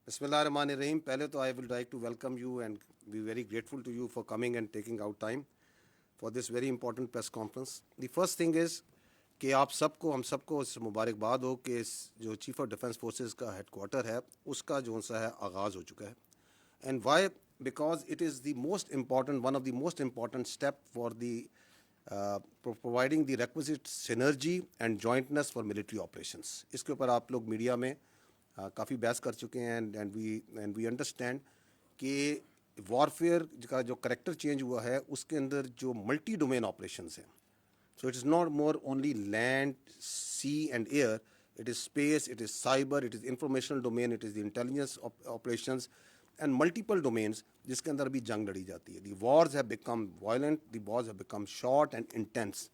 بسم اللہ الرحمن الرحیم. پہلے تو I will like to welcome you and be very grateful to you for coming and taking out time for this very important press conference. The first thing is کہ آپ سب کو ہم سب کو اس مبارکباد ہو کہ جو چیف آف ڈیفینس فورسز کا head quarter ہے اس کا جو سا ہے آغاز ہو چکا ہے. And why? Because it is the most important one of the most important step for the providing the requisite synergy and jointness for military operations. اس کے اوپر آپ لوگ میڈیا میں کافی بحث کر چکے ہیں اینڈ وی انڈرسٹینڈ کہ وارفیئر کا جو کریکٹر چینج ہوا ہے اس کے اندر جو ملٹی ڈومین آپریشنز ہیں. So it is not more only land, sea and air, it is space, it is cyber, it is informational domain, it is the intelligence operations and multiple domains جس کے اندر بھی جنگ لڑی جاتی ہے. The wars have become violent, the wars have become short and intense.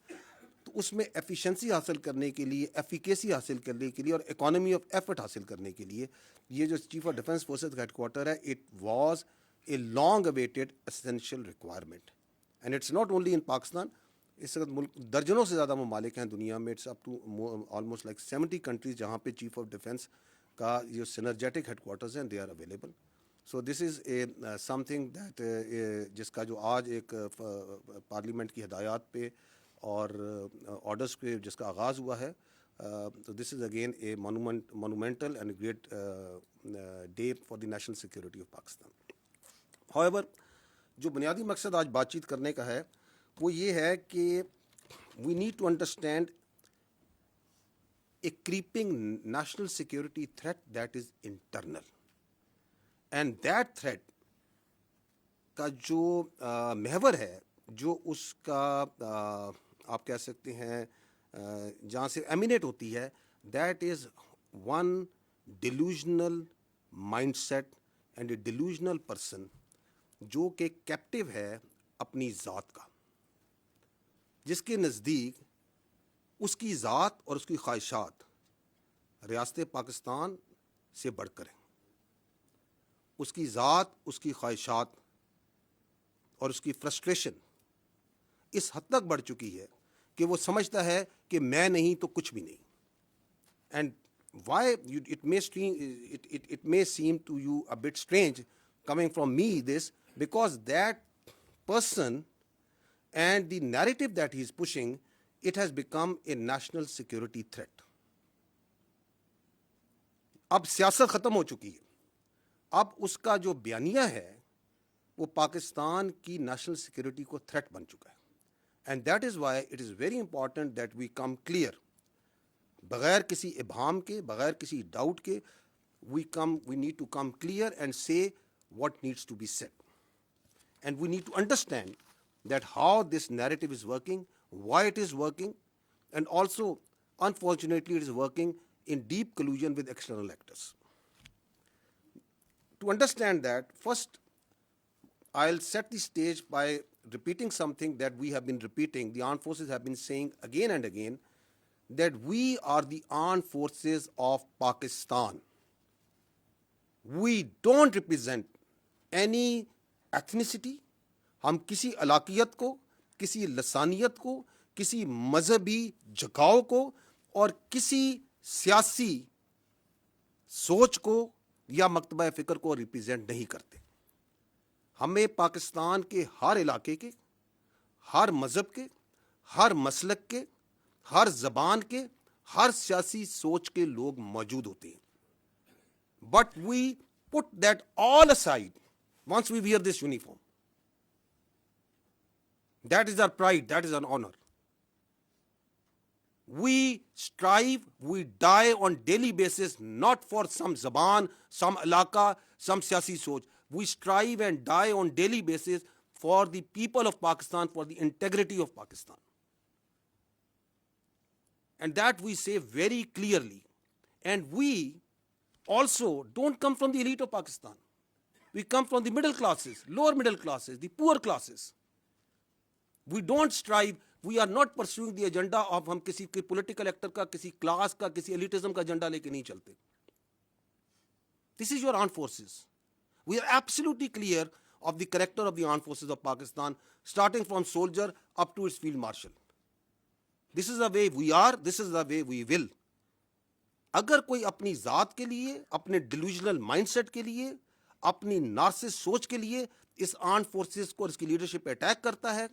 تو اس میں ایفیشنسی حاصل کرنے کے لیے, ایفیکیسی حاصل کرنے کے لیے اور اکانومی آف ایفرٹ حاصل کرنے کے لیے یہ جو چیف آف ڈیفینس فورسز کا ہیڈ کوارٹر ہے, it was a long awaited essential requirement. And it's not only in Pakistan. اس وقت ملک درجنوں سے زیادہ ممالک ہیں دنیا میں, it's up to almost like 70 countries جہاں پہ چیف آف ڈیفینس کا جو سینرجیٹک ہیڈ کوارٹرز ہیں they are available. So this is a something that جس کا جو آج ایک پارلیمنٹ کی ہدایات پہ اور آرڈرس پہ جس کا آغاز ہوا ہے. تو this is again a monumental and great day for the national security of Pakistan. How جو بنیادی مقصد آج بات چیت کرنے کا ہے وہ یہ ہے کہ we need to understand a creeping national security threat that is internal. And that threat کا جو محور ہے, جو اس کا آپ کہہ سکتے ہیں جہاں سے ایمینیٹ ہوتی ہے, that is one delusional mindset and a delusional person جو کہ کیپٹیو ہے اپنی ذات کا, جس کے نزدیک اس کی ذات اور اس کی خواہشات ریاست پاکستان سے بڑھ کر ہیں. اس کی ذات, اس کی خواہشات اور اس کی فرسٹریشن اس حد تک بڑھ چکی ہے کہ وہ سمجھتا ہے کہ میں نہیں تو کچھ بھی نہیں. And why it may seem to you a bit strange coming from me this, because that person and the narrative that he is pushing, it has become a national security threat. اب سیاست ختم ہو چکی ہے, اب اس کا جو بیانیہ ہے وہ پاکستان کی نیشنل سیکورٹی کو تھریٹ بن چکا ہے. And that is why it is very important that we come clear, بغیر کسی ابہام کے, بغیر کسی ڈاؤٹ کے, we need to come clear and say what needs to be said. And we need to understand that how this narrative is working, why it is working, and also, unfortunately, it is working in deep collusion with external actors. To understand that, first, I'll set the stage by repeating something that we have been repeating, the armed forces have been saying again and again, that we are the armed forces of Pakistan. We don't represent any ethnicity. ہم کسی علاقیت کو, کسی لسانیت کو, کسی مذہبی جھکاؤ کو اور کسی سیاسی سوچ کو یا مکتبہ فکر کو ریپرزینٹ نہیں کرتے. ہمیں پاکستان کے ہر علاقے کے, ہر مذہب کے, ہر مسلک کے, ہر زبان کے, ہر سیاسی سوچ کے لوگ موجود ہوتے ہیں. But we put that all aside once we wear this uniform. That is our pride, that is our honor. We strive, we die on daily basis, not for some zaban, some alaka, some siyasi soch. We strive and die on daily basis for the people of Pakistan, for the integrity of Pakistan. And that we say very clearly. And we also don't come from the elite of Pakistan. We come from the middle classes, lower middle classes, the poor classes. We don't strive, we are not pursuing the agenda of ہم کسی political actor کا, کسی class کا, کسی ایلیٹزم کا agenda لے کے نہیں چلتے. This is your armed forces. We are absolutely clear of the character of the armed forces of Pakistan, starting from soldier up to its field marshal. This is the way we are, this is the way we will. اگر کوئی اپنی ذات کے لیے, اپنے delusional mind set کے لیے, اپنی نارسس سوچ کے لیے اس آرمڈ فورسز کو اور اس کی لیڈرشپ پہ اٹیک کرتا ہے,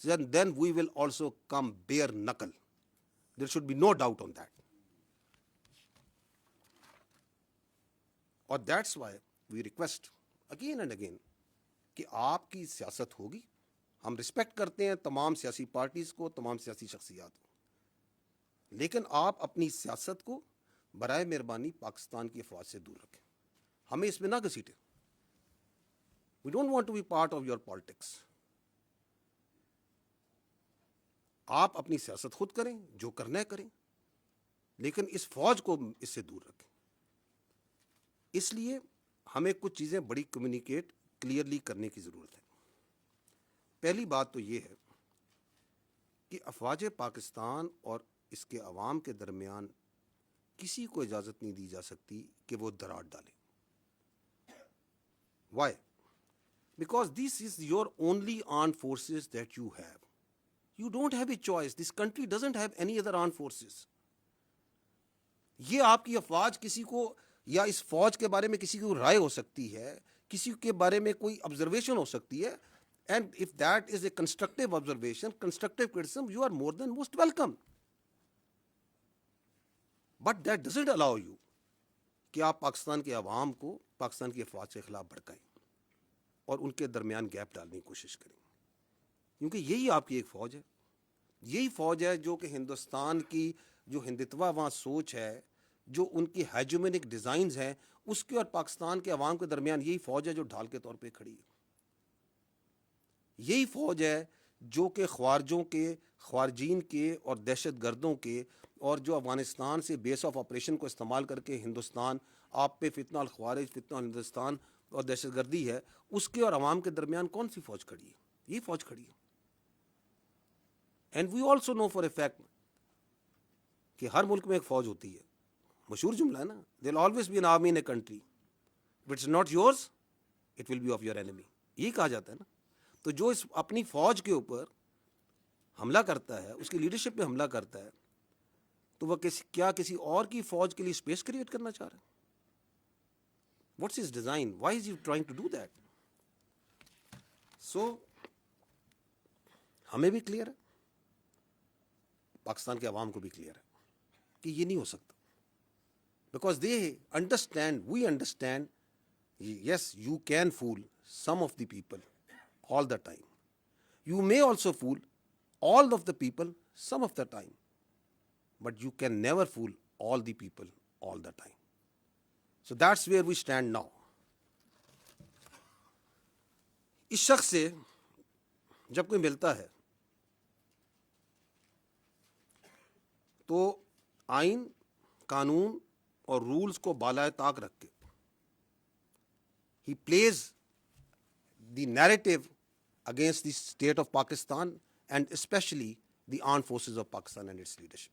then we will also come bare knuckle. There should be no doubt on that. اور that's why we request again and again کہ آپ کی سیاست ہوگی. ہم رسپیکٹ کرتے ہیں تمام سیاسی پارٹیز کو, تمام سیاسی شخصیات کو, لیکن آپ اپنی سیاست کو برائے مہربانی پاکستان کی افواج سے دور رکھیں. ہمیں اس میں نہ گھسیٹیں. We don't want to be part of your politics. آپ اپنی سیاست خود کریں, جو کرنا ہے کریں, لیکن اس فوج کو اس سے دور رکھیں. اس لیے ہمیں کچھ چیزیں بڑی کمیونیکیٹ کلیئرلی کرنے کی ضرورت ہے. پہلی بات تو یہ ہے کہ افواج پاکستان اور اس کے عوام کے درمیان کسی کو اجازت نہیں دی جا سکتی کہ وہ دراڑ ڈالے. Why? Because this is your only armed forces that you have. You don't have a choice. This country doesn't have any other armed forces. یہ آپ کی افواج کسی کو, یا اس فوج کے بارے میں کسی کو رائے ہو سکتی ہے, کسی کے بارے میں کوئی آبزرویشن ہو سکتی ہے, and if that is a constructive observation, constructive criticism, you are more than most welcome. But that doesn't allow you کہ آپ پاکستان کے عوام کو پاکستان کی افواج کے خلاف بھڑکائیں اور ان کے درمیان گیپ ڈالنے کی کوشش کریں, کیونکہ یہی آپ کی ایک فوج ہے. یہی فوج ہے جو کہ ہندوستان کی جو ہندتوا وہاں سوچ ہے, جو ان کی ہیجومینک ڈیزائنز ہیں, اس کے اور پاکستان کے عوام کے درمیان یہی فوج ہے جو ڈھال کے طور پہ کھڑی ہے. یہی فوج ہے جو کہ خوارجوں کے, خوارجین کے اور دہشت گردوں کے, اور جو افغانستان سے بیس آف آپریشن کو استعمال کر کے ہندوستان آپ پہ فتنہ الخوارج, فتنہ ہندوستان اور دہشت گردی ہے, اس کے اور عوام کے درمیان کون سی فوج کھڑی ہے؟ یہ فوج کھڑی ہے. And we also know for a fact کہ ہر ملک میں ایک فوج ہوتی ہے. مشہور جملہ ہے نا, there always be an army in a country, if it's not yours it will be of your enemy. یہی کہا جاتا ہے نا. تو جو اس اپنی فوج کے اوپر حملہ کرتا ہے, اس کی لیڈرشپ پہ حملہ کرتا ہے, تو وہ کیا کسی اور کی فوج کے لیے اسپیس کریٹ کرنا چاہ رہا ہے؟ What's his design? Why is you trying to do that? So ہمیں بھی کلیئر ہے, پاکستان کے عوام کو بھی کلیئر ہے کہ یہ نہیں ہو سکتا. Because they understand, we understand, yes you can fool some of the people all the time. You may also fool all of the people some of the time, but you can never fool all the people all the time. So that's where we stand now. اس شخص سے جب کوئی ملتا ہے تو آئین, قانون اور رولز کو بالائے طاق رکھ کے he plays the narrative against the state of Pakistan and especially the armed forces of Pakistan and its leadership.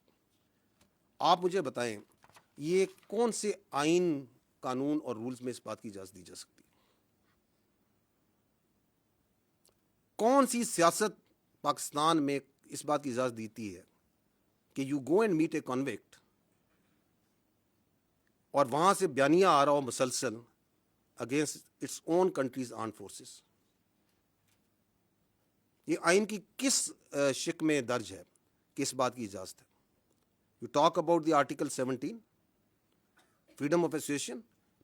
آپ مجھے بتائیں یہ کون سے آئین, قانون اور رولز میں اس بات کی اجازت دی جا سکتی ہے؟ کون سی سیاست پاکستان میں اس بات کی اجازت دیتی ہے کہ you go and meet a convict اور وہاں سے بیانیہ آ رہا ہو مسلسل against its own country's armed forces? یہ آئین کی کس شق میں درج ہے کہ اس بات کی اجازت ہے؟ You talk about the article 17 freedom of association,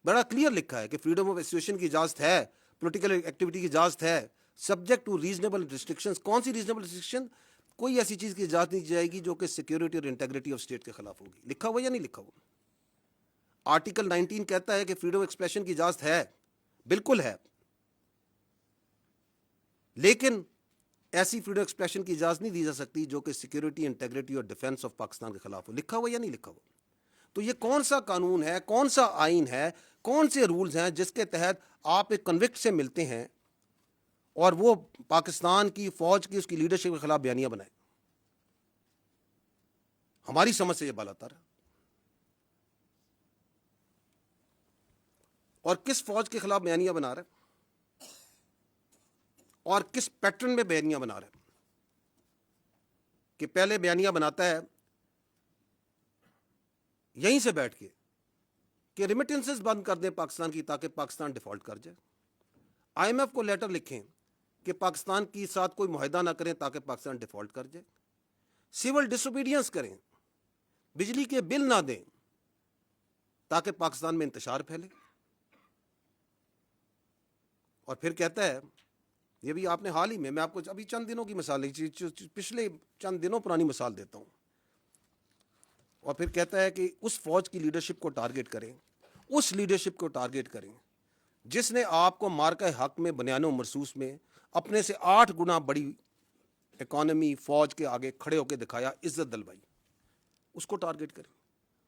بڑا کلیئر لکھا ہے کہ فریڈم آف ایسوسیشن کی اجازت ہے, پولیٹیکل ایکٹیویٹی کی اجازت ہے, سبجیکٹ ٹو ریزنیبل ریسٹرکشنز. کون سی ریزنیبل ریسٹرکشن؟ کوئی ایسی چیز کی اجازت نہیں دی جائے گی جو کہ سیکورٹی اور انٹیگریٹی آف اسٹیٹ کے خلاف ہوگی. لکھا ہوا یا نہیں لکھا ہوا؟ آرٹیکل 19 کہتا ہے کہ فریڈم آف ایکسپریشن کی اجازت ہے, بالکل ہے, لیکن ایسی فریڈم ایکسپریشن کی اجازت نہیں دی جا سکتی جو کہ سیکورٹی, انٹیگریٹی اور ڈیفنس آف پاکستان کے خلاف ہو. لکھا ہوا یا نہیں لکھا ہوا؟ تو یہ کون سا قانون ہے, کون سا آئین ہے, کون سے رولز ہیں جس کے تحت آپ ایک کنوکٹ سے ملتے ہیں اور وہ پاکستان کی فوج کی, اس کی لیڈرشپ کے خلاف بیانیہ بنائے؟ ہماری سمجھ سے یہ بالاتر ہے. اور کس فوج کے خلاف بیانیہ بنا رہا ہے اور کس پیٹرن میں بیانیہ بنا رہا ہے؟ کہ پہلے بیانیہ بناتا ہے یہیں سے بیٹھ کے کہ ریمیٹنسز بند کر دیں پاکستان کی تاکہ پاکستان ڈیفالٹ کر جائے. آئی ایم ایف کو لیٹر لکھیں کہ پاکستان کے ساتھ کوئی معاہدہ نہ کریں تاکہ پاکستان ڈیفالٹ کر جائے. سول ڈس اوبیڈینس کریں, بجلی کے بل نہ دیں تاکہ پاکستان میں انتشار پھیلے. اور پھر کہتا ہے, یہ بھی آپ نے حال ہی میں آپ کو ابھی چند دنوں کی مثال, پچھلے چند دنوں پرانی مثال دیتا ہوں, اور پھر کہتا ہے کہ اس فوج کی لیڈرشپ کو ٹارگٹ کریں, اس لیڈرشپ کو ٹارگٹ کریں جس نے آپ کو مارکہ حق میں بنیان و مرصوص میں اپنے سے 8 گنا بڑی اکانومی فوج کے آگے کھڑے ہو کے دکھایا, عزت دلوائی, اس کو ٹارگٹ کریں.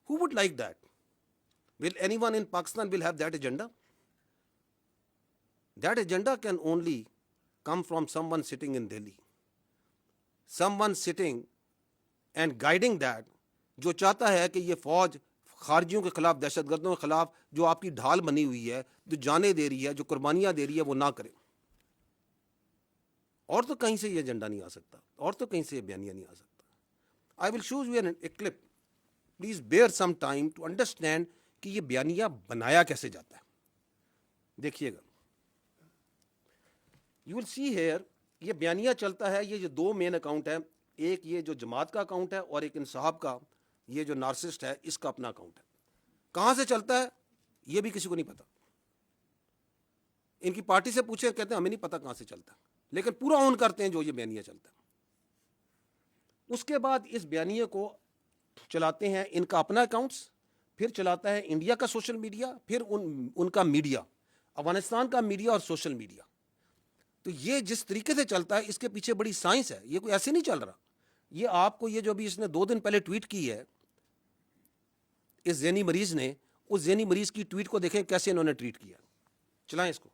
Who would like that? Will anyone in Pakistan will have that agenda? That agenda can only come from someone sitting in Delhi. Someone sitting and guiding that, جو چاہتا ہے کہ یہ فوج خارجیوں کے خلاف, دہشت گردوں کے خلاف جو آپ کی ڈھال بنی ہوئی ہے, جو جانیں دے رہی ہے, جو قربانیاں دے رہی ہے, وہ نہ کرے. اور تو کہیں سے یہ ایجنڈا نہیں آ سکتا, اور تو کہیں سے یہ بیانیہ نہیں آ سکتا. I will show you a clip. Please bear some time to understand کہ یہ بیانیہ بنایا کیسے جاتا ہے. دیکھیے گا, you will see here, یہ بیانیہ چلتا ہے, یہ جو 2 مین اکاؤنٹ ہے, ایک یہ جو جماعت کا اکاؤنٹ ہے اور ایک انصاف کا, یہ جو نارسسٹ ہے اس کا اپنا اکاؤنٹ ہے. کہاں سے چلتا ہے یہ بھی کسی کو نہیں پتا. ان کی پارٹی سے پوچھیں, کہتے ہیں ہمیں نہیں پتا کہاں سے چلتا, لیکن پورا اون کرتے ہیں جو یہ بیانیہ چلتا ہے. اس کے بعد اس بیانیے کو چلاتے ہیں ان کا اپنا اکاؤنٹس, پھر چلاتا ہے انڈیا کا سوشل میڈیا, پھر ان کا میڈیا, افغانستان کا میڈیا اور سوشل میڈیا. تو یہ جس طریقے سے چلتا ہے اس کے پیچھے بڑی سائنس ہے, یہ کوئی ایسے نہیں چل رہا. یہ آپ کو, یہ جو بھی اس نے 2 دن پہلے ٹویٹ کی ہے اس ذہنی مریض نے, اس ذہنی مریض کی ٹویٹ کو دیکھیں کیسے انہوں نے ٹویٹ کیا. چلائیں اس کو.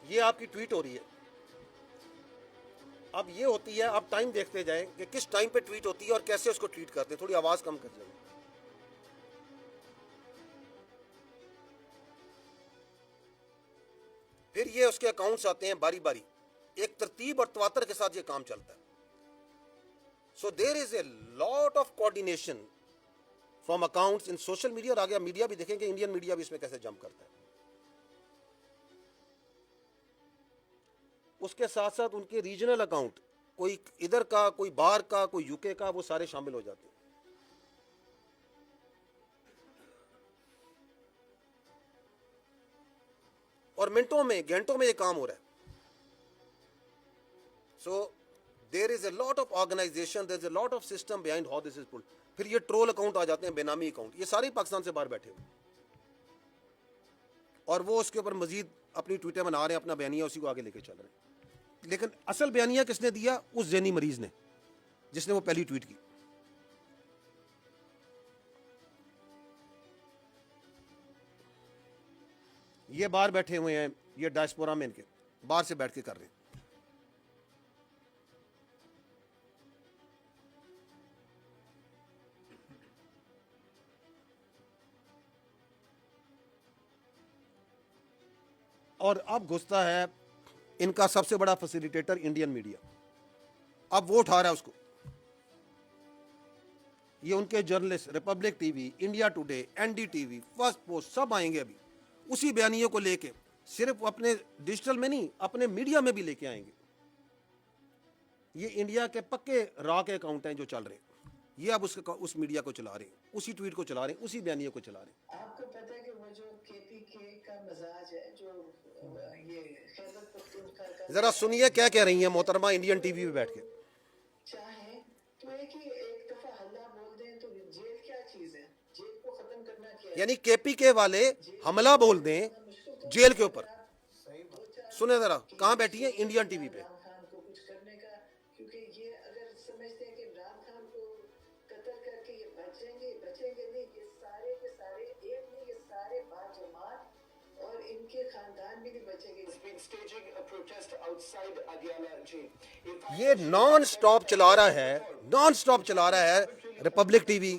یہ آپ کی ٹویٹ ہو رہی ہے. اب یہ ہوتی ہے, آپ ٹائم دیکھتے جائیں کہ کس ٹائم پہ ٹویٹ ہوتی ہے اور کیسے اس کو ٹویٹ کرتے ہیں. تھوڑی آواز کم کر جائیں. پھر یہ اس کے اکاؤنٹس آتے ہیں باری باری, ایک ترتیب اور تواتر کے ساتھ یہ کام چلتا ہے. So there is a lot of coordination from accounts in social media. اور آگے میڈیا بھی دیکھیں کہ انڈین میڈیا بھی اس میں کیسے جمپ کرتا ہے. اس کے ساتھ ساتھ ان کے ریجنل اکاؤنٹ, کوئی ادھر کا, کوئی باہر کا, کوئی یو کے کا, وہ سارے شامل ہو جاتے ہیں. اور منٹوں میں, گھنٹوں میں یہ کام ہو رہا ہے. So there is a lot of organization, there is a lot of system behind how this is pulled. پھر یہ ٹرول اکاؤنٹ آ جاتے ہیں, بے نامی اکاؤنٹ, یہ سارے پاکستان سے باہر بیٹھے ہوئے, اور وہ اس کے اوپر مزید اپنی ٹویٹیں بنا رہے ہیں, اپنا بیانیہ اسی کو آگے لے کے چل رہے ہیں. لیکن اصل بیانیہ کس نے دیا؟ اس ذہنی مریض نے, جس نے وہ پہلی ٹویٹ کی. یہ باہر بیٹھے ہوئے ہیں, یہ ڈائسپورا میں ان کے باہر سے بیٹھ کے کر رہے ہیں. اور اب گھستا ہے ان کا سب سے بڑا فیسیلیٹیٹر انڈین میڈیا. اب وہ اٹھا رہا ہے اس کو. یہ ان کے جرنلسٹ, ریپبلک ٹی وی, Today N, D T V Firstpost پوسٹ, سب آئیں گے ابھی اسی بیانیے کو لے کے. صرف اپنے ڈیجیٹل میں نہیں, اپنے میڈیا میں بھی لے کے آئیں گے. یہ انڈیا کے پکے را کے اکاؤنٹ ہیں جو چل رہے ہیں. یہ اب اس میڈیا کو چلا رہے ہیں, اسی ٹویٹ کو چلا رہے ہیں, اسی بیانیے کو چلا رہے ہیں. آپ کو پتہ ہے کہ وہ جو کے پی کے کا مزاج ہے, جو یہ خیبر پختونخوا کا, ذرا سنیے کیا کہہ رہی ہیں محترمہ انڈین ٹی وی پہ بیٹھ کے. چاہیں تو ایک دفعہ حملہ بول دیں تو جیل کیا چیز ہے, جیل کو ختم کرنا کیا ہے. یعنی کے پی کے والے حملہ بول دیں جیل کے اوپر. سنیں ذرا, کہاں بیٹھی ہیں؟ انڈین ٹی وی پہ. عمران خان کو کچھ کرنے کا, کیونکہ یہ اگر سمجھتے ہیں کہ عمران خان کو قتل کر کے یہ بچیں گے نہیں, یہ سارے کے سارے ایک نہیں, یہ سارے باجماعت اور ان کے خاندان بھی نہیں بچیں گے. یہ نان سٹاپ چلا رہا ہے, نان سٹاپ چلا رہا ہے republic TV we,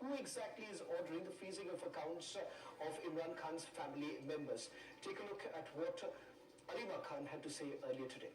who exactly is ordering the freezing of accounts of Imran Khan's family members? Take a look at what Arima Khan had to say earlier today.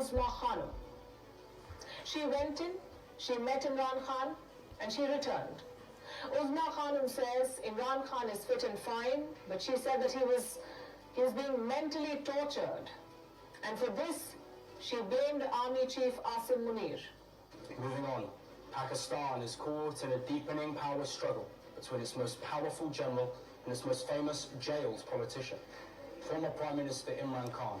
Uzma Khanum. She went in, she met Imran Khan, and she returned. Uzma Khanum says Imran Khan is fit and fine, but she said that he was being mentally tortured, and for this she blamed Army Chief Asim Munir. Moving on, Pakistan is caught in a deepening power struggle between its most powerful general and its most famous jailed politician. Former Prime Minister Imran Khan,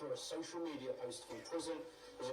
through a social media post from prison, was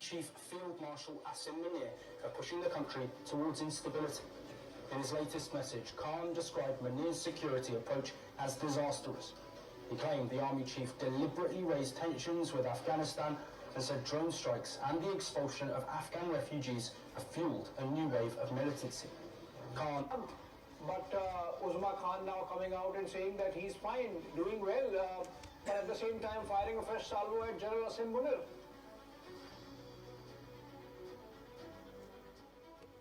Chief Field Marshal Asim Munir are pushing the country towards instability. In his latest message, Khan described Munir's security approach as disastrous. He claimed the army chief deliberately raised tensions with Afghanistan and said drone strikes and the expulsion of Afghan refugees have fueled a new wave of militancy. Khan. But Uzma Khan now coming out and saying that he's fine, doing well, but at the same time firing a fresh salvo at General Asim Munir.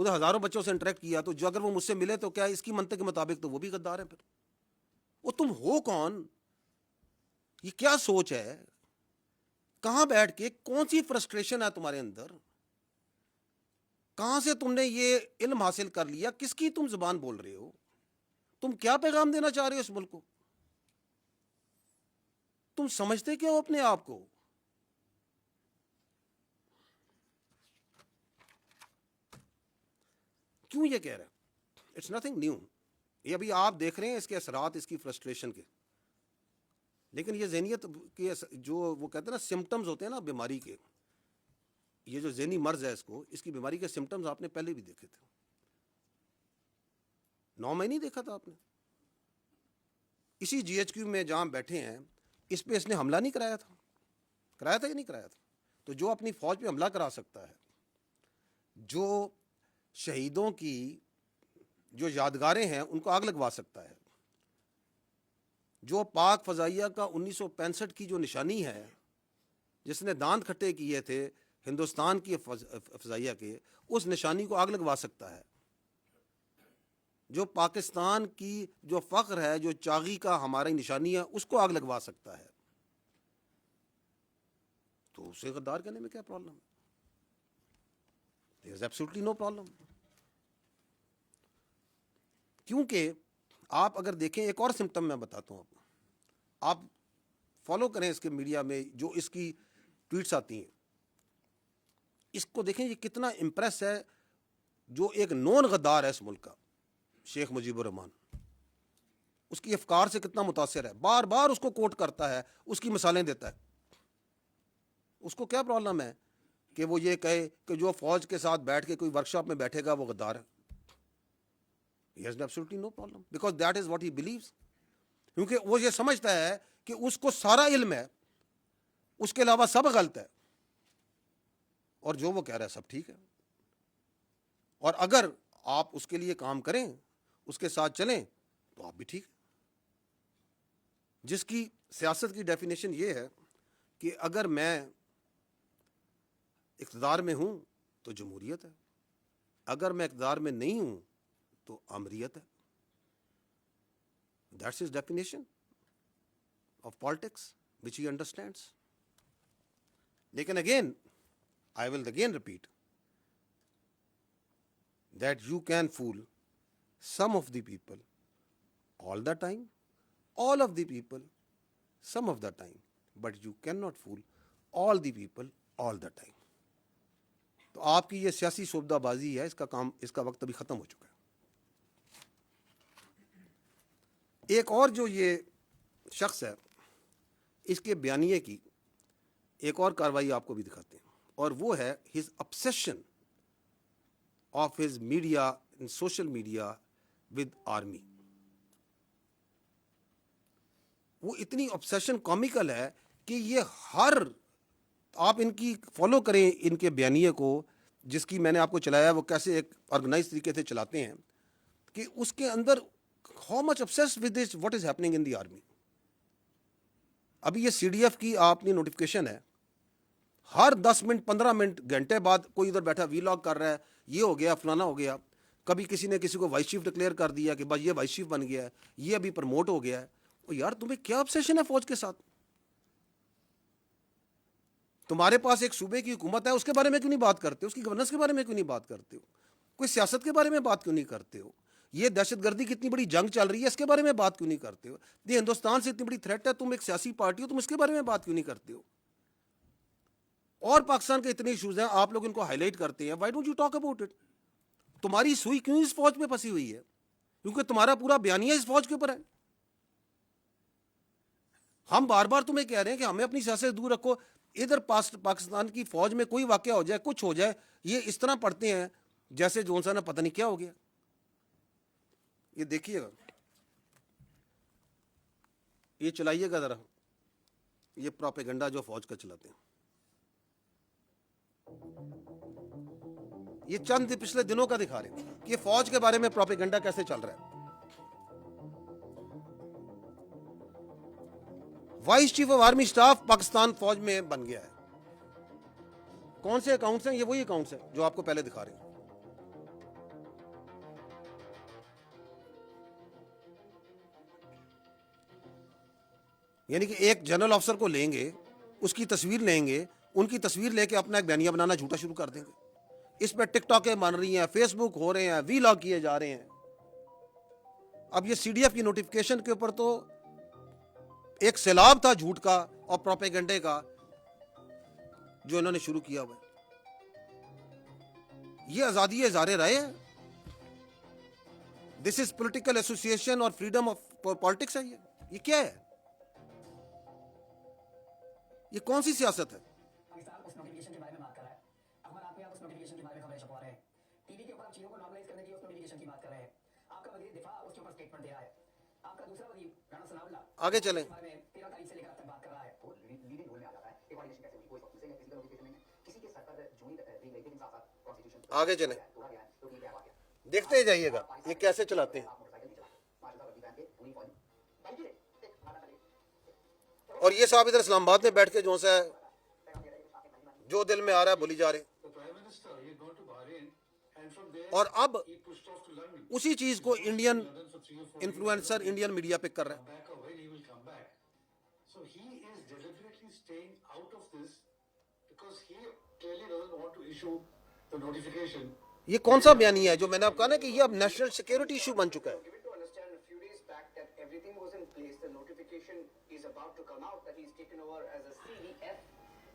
ادھر ہزاروں بچوں سے interact کیا, تو جو اگر وہ مجھ سے ملے تو کیا اس کی منطق کے مطابق تو وہ بھی غدار ہیں. پھر وہ تم ہو کون؟ یہ کیا سوچ ہے؟ کہاں بیٹھ کے کون سی فرسٹریشن ہے تمہارے اندر؟ کہاں سے تم نے یہ علم حاصل کر لیا؟ کس کی تم زبان بول رہے ہو؟ تم کیا پیغام دینا چاہ رہے ہو اس ملک کو؟ تم سمجھتے کیا ہو اپنے آپ کو؟ کیوں یہ کہہ رہا ہے؟ It's nothing new. یہ ابھی آپ دیکھ رہے ہیں اس کے اثرات اس کی فرسٹریشن کے. لیکن یہ ذہنیت کے جو وہ کہتے ہیں نا سمٹمز ہوتے ہیں نا بیماری کے, یہ جو ذہنی مرض ہے اس کی بیماری کے سمٹمز آپ نے پہلے بھی دیکھے تھے. 9 مہینے نہیں دیکھا تھا آپ نے؟ اسی GHQ میں جہاں بیٹھے ہیں اس پہ اس نے حملہ نہیں کرایا تھا؟ کرایا تھا کہ نہیں کرایا تھا؟ تو جو اپنی فوج پہ حملہ کرا سکتا ہے, جو شہیدوں کی جو یادگاریں ہیں ان کو آگ لگوا سکتا ہے, جو پاک فضائیہ کا 1965 کی جو نشانی ہے جس نے دانت کھٹے کیے تھے ہندوستان کی فضائیہ کے, اس نشانی کو آگ لگوا سکتا ہے, جو پاکستان کی جو فخر ہے, جو چاغی کا ہماری نشانی ہے, اس کو آگ لگوا سکتا ہے, تو اسے غدار کہنے میں کیا problem? There is absolutely no problem. کیونکہ آپ اگر دیکھیں ایک اور سمٹم میں بتاتا ہوں آپ فالو کریں اس کے میڈیا میں جو اس کی ٹویٹس آتی ہیں, اس کو دیکھیں یہ کتنا امپریس ہے, جو ایک نون غدار ہے اس ملک کا, شیخ مجیب الرحمان, اس کی افکار سے کتنا متاثر ہے, بار بار اس کو کوٹ کرتا ہے, اس کی مثالیں دیتا ہے. اس کو کیا پرابلم ہے کہ وہ یہ کہے کہ جو فوج کے ساتھ بیٹھ کے کوئی ورکشاپ میں بیٹھے گا وہ غدار ہے؟ He has absolutely no problem because that is what he believes. کیونکہ وہ یہ سمجھتا ہے کہ اس کو سارا علم ہے, اس کے علاوہ سب غلط ہے, اور جو وہ کہہ رہا ہے سب ٹھیک ہے. اور اگر آپ اس کے لیے کام کریں, اس کے ساتھ چلیں, تو آپ بھی ٹھیک. جس کی سیاست کی ڈیفینیشن یہ ہے کہ اگر میں اقتدار میں ہوں تو جمہوریت ہے, اگر میں اقتدار میں نہیں ہوں تو آمریت ہے. That's his definition of politics which he understands. لیکن again, I will again repeat that you can fool some of the people all the time, all of the people some of the time, but you cannot fool all the people all the time. تو آپ کی یہ سیاسی سوبدہ بازی ہے, اس کا وقت ابھی ختم ہو چکا ہے. ایک اور جو یہ شخص ہے, اس کے بیانیے کی ایک اور کاروائی آپ کو بھی دکھاتے ہیں, اور وہ ہے his obsession of his media and social media with army. وہ اتنی obsession comical ہے کہ یہ آپ ان کی فالو کریں ان کے بیانیے کو, جس کی میں نے آپ کو چلایا, وہ کیسے ایک آرگنائز طریقے سے چلاتے ہیں, کہ اس کے اندر how much obsessed with this what is happening in the army. ابھی یہ CDF کی آپ نے نوٹیفکیشن ہے, ہر 10 منٹ 15 منٹ گھنٹے بعد کوئی ادھر بیٹھا وی لاگ کر رہا ہے, یہ ہو گیا فلانا ہو گیا. کبھی کسی نے کسی کو وائس چیف ڈکلیئر کر دیا کہ بس یہ وائس چیف بن گیا ہے, یہ ابھی پروموٹ ہو گیا ہے. اور یار تمہیں کیا obsession ہے فوج کے ساتھ؟ تمہارے پاس ایک صوبے کی حکومت ہے, اس کے بارے میں کیوں نہیں بات کرتے ہو؟ اس کی گورننس کے بارے میں کیوں نہیں بات کرتے ہو؟ کوئی سیاست کے بارے میں بات کیوں نہیں کرتے ہو؟ یہ دہشت گردی کی اتنی بڑی جنگ چل رہی ہے, اس کے بارے میں بات کیوں نہیں کرتے ہو؟ یہ ہندوستان سے اتنی بڑی تھریٹ ہے, تم ایک سیاسی پارٹی ہو, تم اس کے بارے میں بات کیوں نہیں کرتے ہو؟ اور پاکستان کے اتنے ایشوز ہیں, آپ لوگ ان کو ہائی لائٹ کرتے ہیں. Why don't you talk about it? تمہاری سوئی کیوں اس فوج پہ پھنسی ہوئی ہے؟ کیونکہ تمہارا پورا بیانیہ اس فوج کے اوپر ہے. ہم بار بار تمہیں کہہ رہے ہیں کہ ہمیں اپنی سیاست سے دور رکھو. ادھر پاکستان کی فوج میں کوئی واقعہ ہو جائے, کچھ ہو جائے, یہ اس طرح پڑھتے ہیں جیسے جون سا نے پتہ نہیں کیا ہو گیا. یہ دیکھیے گا, یہ چلائیے گا ذرا, یہ پروپیگنڈا جو فوج کا چلاتے ہیں. یہ چند پچھلے دنوں کا دکھا رہے ہیں کہ فوج کے بارے میں پروپیگنڈا کیسے چل رہا ہے. Vice chief of army staff Pakistan فوج میں بن گیا ہے. کون سے اکاؤنٹس ہیں؟ یہ وہی اکاؤنٹس ہیں جو آپ کو پہلے دکھا رہے ہیں. یعنی کہ ایک جنرل آفیسر کو لیں گے, اس کی تصویر لیں گے, ان کی تصویر لے کے اپنا ایک بیانیہ بنانا جھوٹا شروع کر دیں گے. اس پہ ٹک ٹاکیں بن رہی ہیں, فیس بک ہو رہے ہیں, وی لاگ کیے جا رہے ہیں. اب یہ سی ڈی ایف کی نوٹیفکیشن کے اوپر تو ایک سیلاب تھا جھوٹ کا اور پروپیگنڈے کا جو انہوں نے شروع کیا ہوا ہے. یہ آزادی اظہار رائے ہے, دس از پولیٹیکل ایسوسیشن اور فریڈم آف پالیٹکس ہے. یہ کیا ہے؟ یہ کون سی سیاست ہے؟ پاکستان اس نوٹیفکیشن کے بارے میں بات کر رہا ہے. اخبار آپ اس نوٹیفکیشن کے بارے میں خبریں چھپوا رہے ہیں. ٹی وی کے اوپر چیزوں کو نارملائز کرنے کی اس نوٹیفکیشن کی بات کر رہے ہیں. آپ کا وزیر دفاع اس کے اوپر اسٹیٹمنٹ دے رہا ہے. آپ کا دوسرا وزیر رانا ثناء اللہ آگے چلیں. 13 تاریخ سے لے کر اب تک بات کر رہا ہے. وہ لیڈنگ رول میں آ جاتا ہے. یہ کوارڈینیشن کیسے ہوئی؟ کوئی کسی کا نوٹیفکیشن نہیں ہے, کسی کے سر پر جوئی دی گئی, لیکن ساتھ ساتھ کانسٹیٹیوشن آگے چلیں, توڑا گیا ہے. تو یہ کیا واقعہ ہے؟ دیکھتے جائیے گا یہ کیسے چلاتے ہیں. آپ موٹر سائیکل نہیں چلا, ماشاء اللہ پہن کے پوری فوج بھائی جی اور یہ صاحب ادھر اسلام آباد میں بیٹھ کے جو سا جو دل میں آ رہا ہے بولی جا رہے ہیں. اور اب اسی چیز کو انڈین انفلوئنسر انڈین میڈیا پک کر رہا ہے. یہ کون سا بیانیہ ہے جو میں نے آپ کہا نا کہ یہ اب نیشنل سیکیورٹی ایشو بن چکا ہے. Given to understand a few days back that everything was in place, the notification is about to come out that he's taken over as a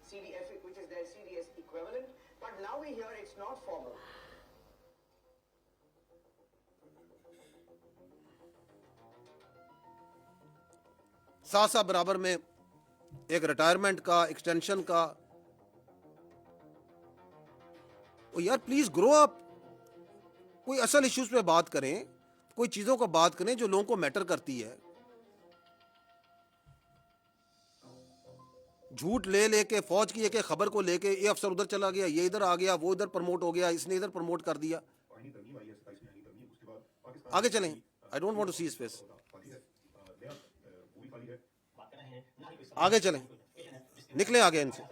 CDF, which is their CDS equivalent, but now we hear it's not formal. ساتھ ساتھ برابر میں ایک retirement کا, extension کا. یار please گرو اپ, کوئی اصل ایشوز پہ بات کریں, کوئی چیزوں کو بات کریں جو لوگوں کو میٹر کرتی ہے. جھوٹ لے لے کے فوج کی ایک خبر کو لے کے یہ افسر ادھر چلا گیا, یہ ادھر آ گیا, وہ ادھر پروموٹ ہو گیا, اس نے ادھر پروموٹ کر دیا. آگے چلیں. I don't want to see his face. آگے چلیں, نکلیں آگے ان سے.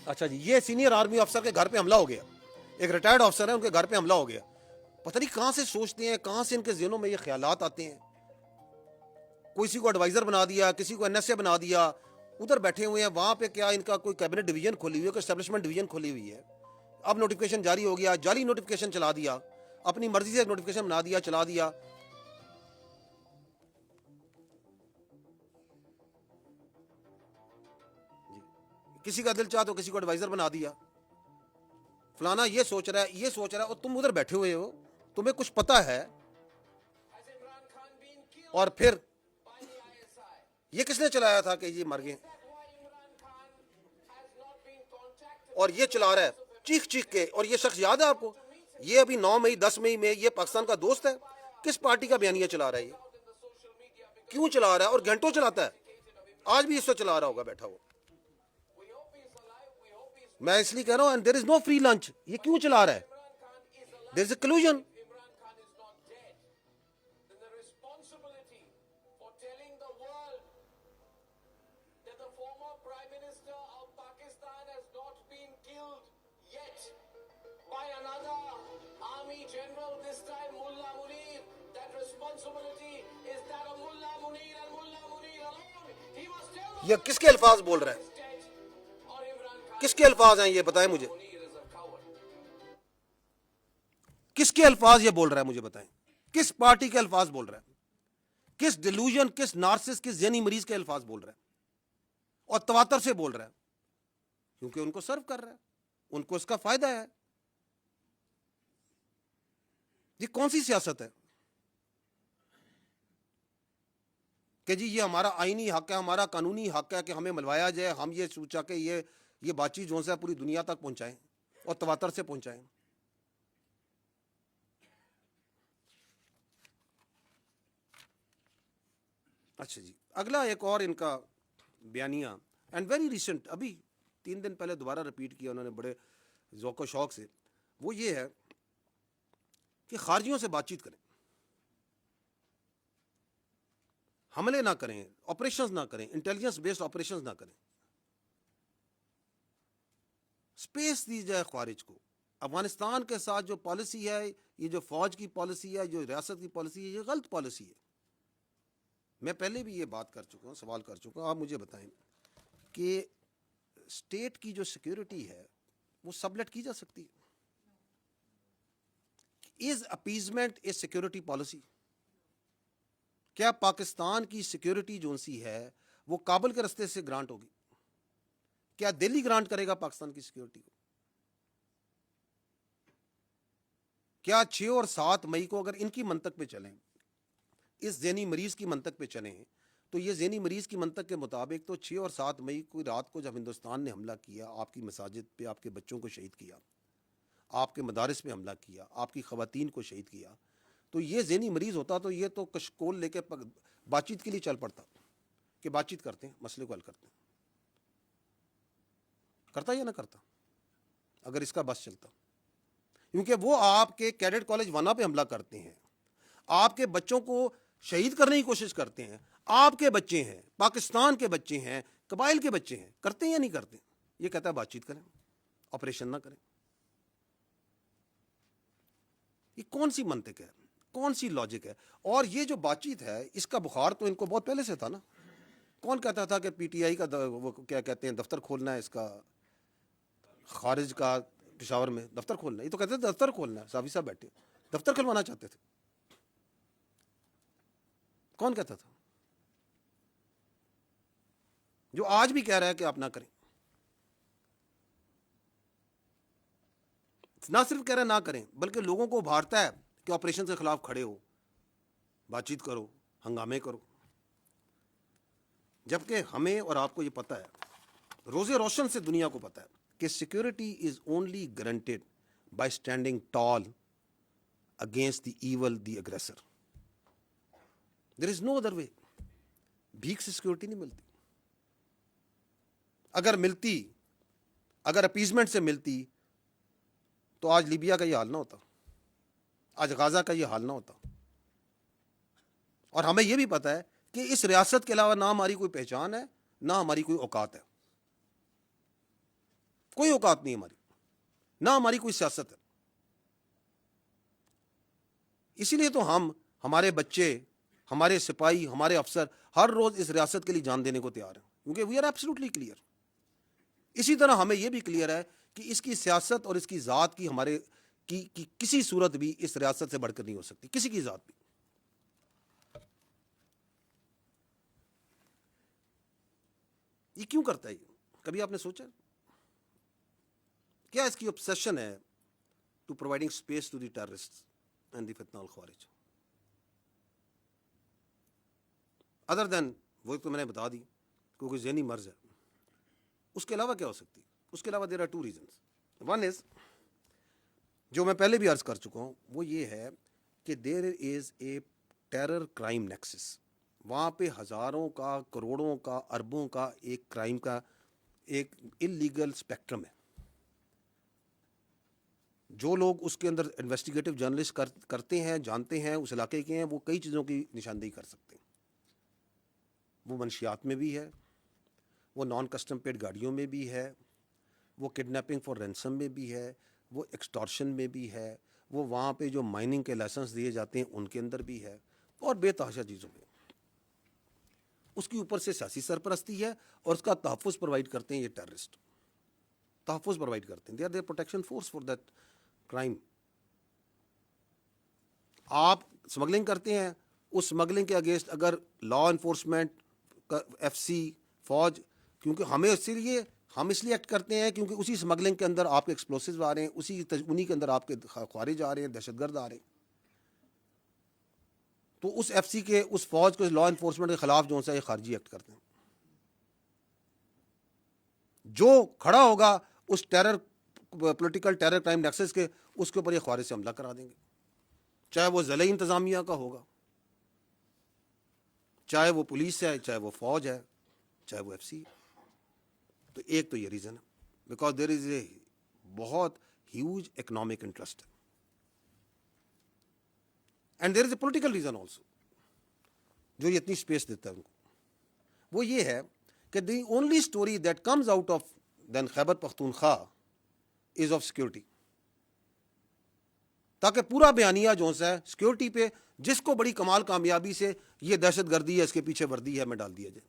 اچھا جی, یہ سینئر آرمی افسر کے گھر پہ حملہ ہو گیا. ایک ریٹائرڈ افسر ہے, ان کے گھر پہ حملہ ہو گیا. پتہ نہیں کہاں سے سوچتے ہیں, کہاں سے ان کے ذہنوں میں یہ خیالات آتے ہیں. کسی کو ایڈوائزر بنا دیا, کسی کو NSA بنا دیا, ادھر بیٹھے ہوئے ہیں. وہاں پہ کیا ان کا کوئی کیبنٹ ڈویژن کھولی ہوئی ہے, کوئی اسٹیبلشمنٹ ڈویژن کھولی ہوئی ہے. اب نوٹیفکیشن جاری ہو گیا, جعلی نوٹیفکیشن چلا دیا, اپنی مرضی سے ایک نوٹیفکیشن بنا دیا, چلا دیا. کسی کا دل چاہ تو کسی کو ایڈوائزر بنا دیا. فلانا یہ سوچ رہا ہے, یہ سوچ رہا ہے, اور تم ادھر بیٹھے ہوئے ہو, تمہیں کچھ پتا ہے. اور پھر یہ کس نے چلایا تھا کہ یہ مر گئے, اور یہ چلا رہا ہے چیخ چیخ کے. اور یہ شخص یاد ہے آپ کو, یہ ابھی 9 مئی 10 مئی میں یہ پاکستان کا دوست ہے. کس پارٹی کا بیانیہ چلا رہا ہے, یہ کیوں چلا رہا ہے, اور گھنٹوں چلاتا ہے. آج بھی اس سے چلا رہا ہوگا بیٹھا ہو. میں اس لیے کہہ رہا ہوں, and there is no free lunch. یہ کیوں چلا رہا ہے؟ there is a collusion. یہ کس کے الفاظ بول رہا ہے, کس کے الفاظ ہیں یہ بتائیں مجھے, کس کے الفاظ یہ بول رہا ہے مجھے بتائیں. کس پارٹی کے الفاظ بول رہا ہے, کس ڈیلوژن, کس نارسس, کس ذہنی مریض کے الفاظ بول رہا ہے, اور تواتر سے بول رہا ہے, کیونکہ ان کو سرو کر رہا ہے, ان کو اس کا فائدہ ہے. یہ کون سی سیاست ہے کہ جی یہ ہمارا آئینی حق ہے, ہمارا قانونی حق ہے کہ ہمیں ملوایا جائے, ہم یہ سوچا کہ یہ بات چیت جو ہے پوری دنیا تک پہنچائیں اور تواتر سے پہنچائیں. اچھا جی, اگلا ایک اور ان کا بیانیہ, اینڈ ویری ریسنٹ, ابھی 3 دن پہلے دوبارہ رپیٹ کیا انہوں نے بڑے ذوق و شوق سے. وہ یہ ہے کہ خارجیوں سے بات چیت کریں, حملے نہ کریں, آپریشنز نہ کریں, انٹیلیجنس بیسڈ آپریشنز نہ کریں, اسپیس دی جائے خارج کو, افغانستان کے ساتھ جو پالیسی ہے، یہ جو فوج کی پالیسی ہے، جو ریاست کی پالیسی ہے، یہ غلط پالیسی ہے. میں پہلے بھی یہ بات کر چکا ہوں، سوال کر چکا ہوں. آپ مجھے بتائیں کہ اسٹیٹ کی جو سیکیورٹی ہے وہ سبلیٹ کی جا سکتی ہے؟ از اپیزمنٹ اے سیکیورٹی پالیسی؟ کیا پاکستان کی سیکیورٹی جو سی ہے وہ کابل کے رستے سے گرانٹ ہوگی؟ کیا دہلی گرانٹ کرے گا پاکستان کی سیکیورٹی کو؟ کیا 6 اور 7 مئی کو اگر ان کی منطق پہ چلیں، اس ذہنی مریض کی منطق پہ چلیں، تو یہ ذہنی مریض کی منطق کے مطابق تو 6 اور 7 مئی کو رات کو جب ہندوستان نے حملہ کیا، آپ کی مساجد پہ آپ کے بچوں کو شہید کیا، آپ کے مدارس پہ حملہ کیا، آپ کی خواتین کو شہید کیا، تو یہ ذہنی مریض ہوتا تو یہ تو کشکول لے کے بات چیت کے لیے چل پڑتا کہ بات چیت کرتے ہیں، مسئلے کو حل کرتے ہیں. کرتا یا نہ کرتا اگر اس کا بس چلتا؟ کیونکہ وہ آپ کے کیڈٹ کالج وانا پہ حملہ کرتے ہیں، آپ کے بچوں کو شہید کرنے کی کوشش کرتے ہیں، آپ کے بچے ہیں، پاکستان کے بچے ہیں، قبائل کے بچے ہیں، کرتے ہیں یا نہیں کرتے؟ یہ کہتا ہے بات چیت کریں، آپریشن نہ کریں. یہ کون سی منطق ہے، کون سی لاجک ہے؟ اور یہ جو بات چیت ہے اس کا بخار تو ان کو بہت پہلے سے تھا نا. کون کہتا تھا کہ پی ٹی آئی کا وہ کیا کہتے ہیں دفتر کھولنا ہے، اس کا خارج کا پشاور میں دفتر کھولنا ہے؟ یہ تو کہتے تھے دفتر کھولنا ہے. صافی صاحب بیٹھے دفتر کھلوانا چاہتے تھے. کون کہتا تھا؟ جو آج بھی کہہ رہا ہے کہ آپ نہ کریں. نہ صرف کہہ رہا ہے نہ کریں، بلکہ لوگوں کو ابھارتا ہے کہ آپریشن کے خلاف کھڑے ہو، بات چیت کرو، ہنگامے کرو. جبکہ ہمیں اور آپ کو یہ پتہ ہے، روزے روشن سے دنیا کو پتہ ہے کہ security is only guaranteed by standing tall against the evil the aggressor. There is no other way. بھیک سے سیکورٹی نہیں ملتی. اگر ملتی، اگر اپیزمنٹ سے ملتی تو آج لیبیا کا یہ حال نہ ہوتا، آج غازہ کا یہ حال نہ ہوتا. اور ہمیں یہ بھی پتہ ہے کہ اس ریاست کے علاوہ نہ ہماری کوئی پہچان ہے، نہ ہماری کوئی اوقات ہے. کوئی اوقات نہیں ہماری، نہ ہماری کوئی سیاست ہے. اسی لیے تو ہمارے بچے، ہمارے سپاہی، ہمارے افسر ہر روز اس ریاست کے لیے جان دینے کو تیار ہیں، کیونکہ وی آر ایبسلیوٹلی کلیئر. اسی طرح ہمیں یہ بھی کلیئر ہے کہ اس کی سیاست اور اس کی ذات کی ہمارے کی کسی صورت بھی اس ریاست سے بڑھ کر نہیں ہو سکتی، کسی کی ذات بھی. یہ کیوں کرتا ہے؟ یہ کبھی آپ نے سوچا؟ کیا اس کی obsession ہے to providing space to the terrorist and the فتنہ الخوارج؟ ادر دین وہ تو میں نے بتا دی کیونکہ ذہنی مرض ہے. اس کے علاوہ کیا ہو سکتی؟ اس کے علاوہ there are 2 reasons. One is جو میں پہلے بھی عرض کر چکا ہوں، وہ یہ ہے کہ دیر is a terror crime nexus. وہاں پہ ہزاروں کا، کروڑوں کا، اربوں کا ایک کرائم کا ایک انلیگل اسپیکٹرم ہے. جو لوگ اس کے اندر انویسٹیگیٹو جرنلسٹ کرتے ہیں، جانتے ہیں، اس علاقے کے ہیں، وہ کئی چیزوں کی نشاندہی کر سکتے ہیں. وہ منشیات میں بھی ہے، وہ نان کسٹم پیڈ گاڑیوں میں بھی ہے، وہ کڈنیپنگ فار رینسم میں بھی ہے، وہ ایکسٹارشن میں بھی ہے، وہ وہاں پہ جو مائننگ کے لائسنس دیے جاتے ہیں ان کے اندر بھی ہے، اور بے تحاشا چیزوں میں. اس کے اوپر سے سیاسی سرپرستی ہے اور اس کا تحفظ پرووائڈ کرتے ہیں یہ ٹیررسٹ. تحفظ پرووائڈ کرتے ہیں. They are their protection force for that crime. آپ اسمگلنگ کرتے ہیں، اس اسمگلنگ کے اگینسٹ اگر لا انفورسمنٹ، ایف سی، فوج، کیونکہ ہمیں اس لیے ایکٹ کرتے ہیں کیونکہ اسی اسمگلنگ کے اندر آپ کے ایکسپلوسیوز آ رہے ہیں، انہی کے اندر آپ کے خوارج آ رہے ہیں، دہشت گرد آ رہے ہیں. تو اس ایف سی کے، اس فوج کو، لا انفورسمنٹ کے خلاف جو ہے یہ خارجی ایکٹ کرتے ہیں. جو کھڑا ہوگا اس پولیٹیکل ٹیرر کرائم نیکسس کے، اس کے اوپر یہ خوارج سے حملہ کرا دیں گے، چاہے وہ ضلعی انتظامیہ کا ہوگا، چاہے وہ پولیس ہے، چاہے وہ فوج ہے، چاہے وہ ایف سی ہے. تو ایک تو یہ ریزن ہے، بیکاز دیر از اے بہت ہیوج اکنامک انٹرسٹ ہے. And there is a political reason also جو یہ اتنی اسپیس دیتا ہے ان کو. وہ یہ ہے کہ the only story that comes out of then Khyber Pakhtunkhwa is of security. تاکہ پورا بیانیہ جو ہے سیکیورٹی پہ جس کو بڑی کمال کامیابی سے یہ دہشت گردی ہے, اس کے پیچھے وردی ہے, میں ڈال دیا جائے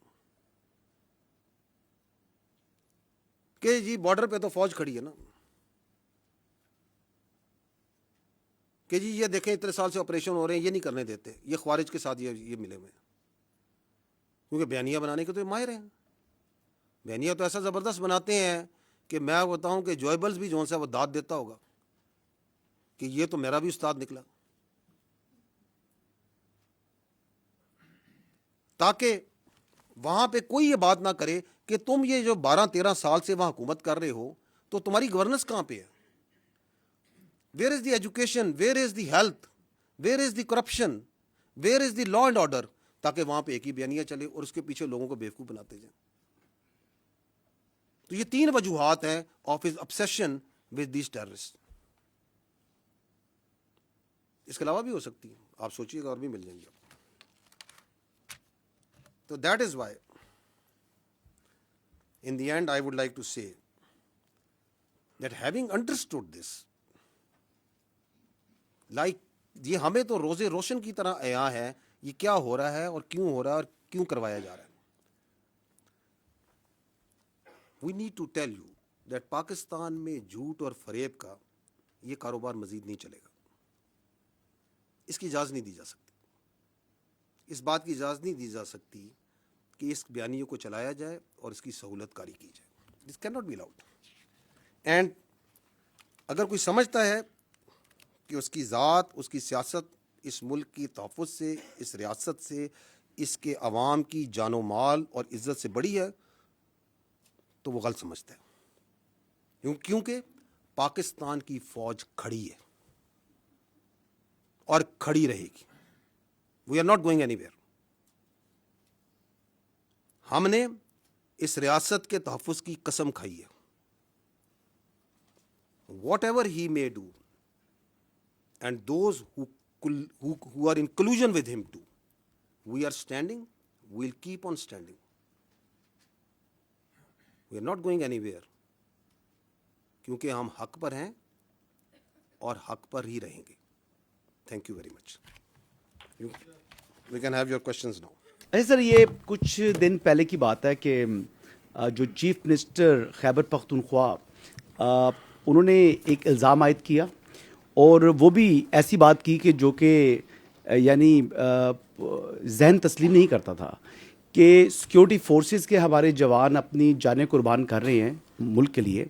کہ جی بارڈر پہ تو فوج کھڑی ہے نا, کہ جی یہ دیکھیں اتنے سال سے آپریشن ہو رہے ہیں, یہ نہیں کرنے دیتے, یہ خوارج کے ساتھ یہ ملے ہوئے ہیں, کیونکہ بیانیہ بنانے کے تو یہ ماہر ہیں. بیانیہ تو ایسا زبردست بناتے ہیں کہ میں بتاؤں کہ جوائبلز بھی جو ہے وہ داد دیتا ہوگا کہ یہ تو میرا بھی استاد نکلا, تاکہ وہاں پہ کوئی یہ بات نہ کرے کہ تم یہ جو 12-13 سال سے وہاں حکومت کر رہے ہو تو تمہاری گورننس کہاں پہ ہے, where is the education, where is the health, where is the corruption, where is the law and order, تاکہ وہاں پہ ایک ہی بیانیہ چلے اور اس کے پیچھے لوگوں کو بیوقوف بناتے جائیں. تو یہ 3 وجوہات ہیں of his obsession with these terrorists. اس کے علاوہ بھی ہو سکتی ہے, آپ سوچیے گا اور بھی مل جائیں گے. تو that is Y in the end I would like to say that having understood this, like یہ ہمیں تو روزے روشن کی طرح عیاں ہے یہ کیا ہو رہا ہے اور کیوں ہو رہا ہے اور کیوں کروایا جا رہا ہے. We need to tell you that Pakistan میں جھوٹ اور فریب کا یہ کاروبار مزید نہیں چلے گا, اس کی اجازت نہیں دی جا سکتی, اس بات کی اجازت نہیں دی جا سکتی کہ اس بیانیے کو چلایا جائے اور اس کی سہولت کاری کی جائے. This can not be allowed. And اگر کوئی سمجھتا ہے کہ اس کی ذات, اس کی سیاست اس ملک کی تحفظ سے, اس ریاست سے, اس کے عوام کی جان و مال اور عزت سے بڑی ہے, تو وہ غلط سمجھتا ہے. کیونکہ پاکستان کی فوج کھڑی ہے اور کھڑی رہے گی. We are not going anywhere. ہم نے اس ریاست کے تحفظ کی قسم کھائی ہے. What ever he may do and those who are in collusion with him too, we are standing, we'll keep on standing. We are not going anywhere, کیونکہ ہم حق پر ہیں اور حق پر ہی رہیں گے. Thank you very much. We can have your questions now. اچھا سر, یہ کچھ دن پہلے کی بات ہے کہ جو چیف منسٹر خیبر پختونخوا انہوں نے ایک الزام عائد کیا اور وہ بھی ایسی بات کی کہ جو کہ یعنی ذہن تسلیم نہیں کرتا تھا کہ سیکیورٹی فورسز کے ہمارے جوان اپنی جانیں قربان کر رہے ہیں ملک کے لیے.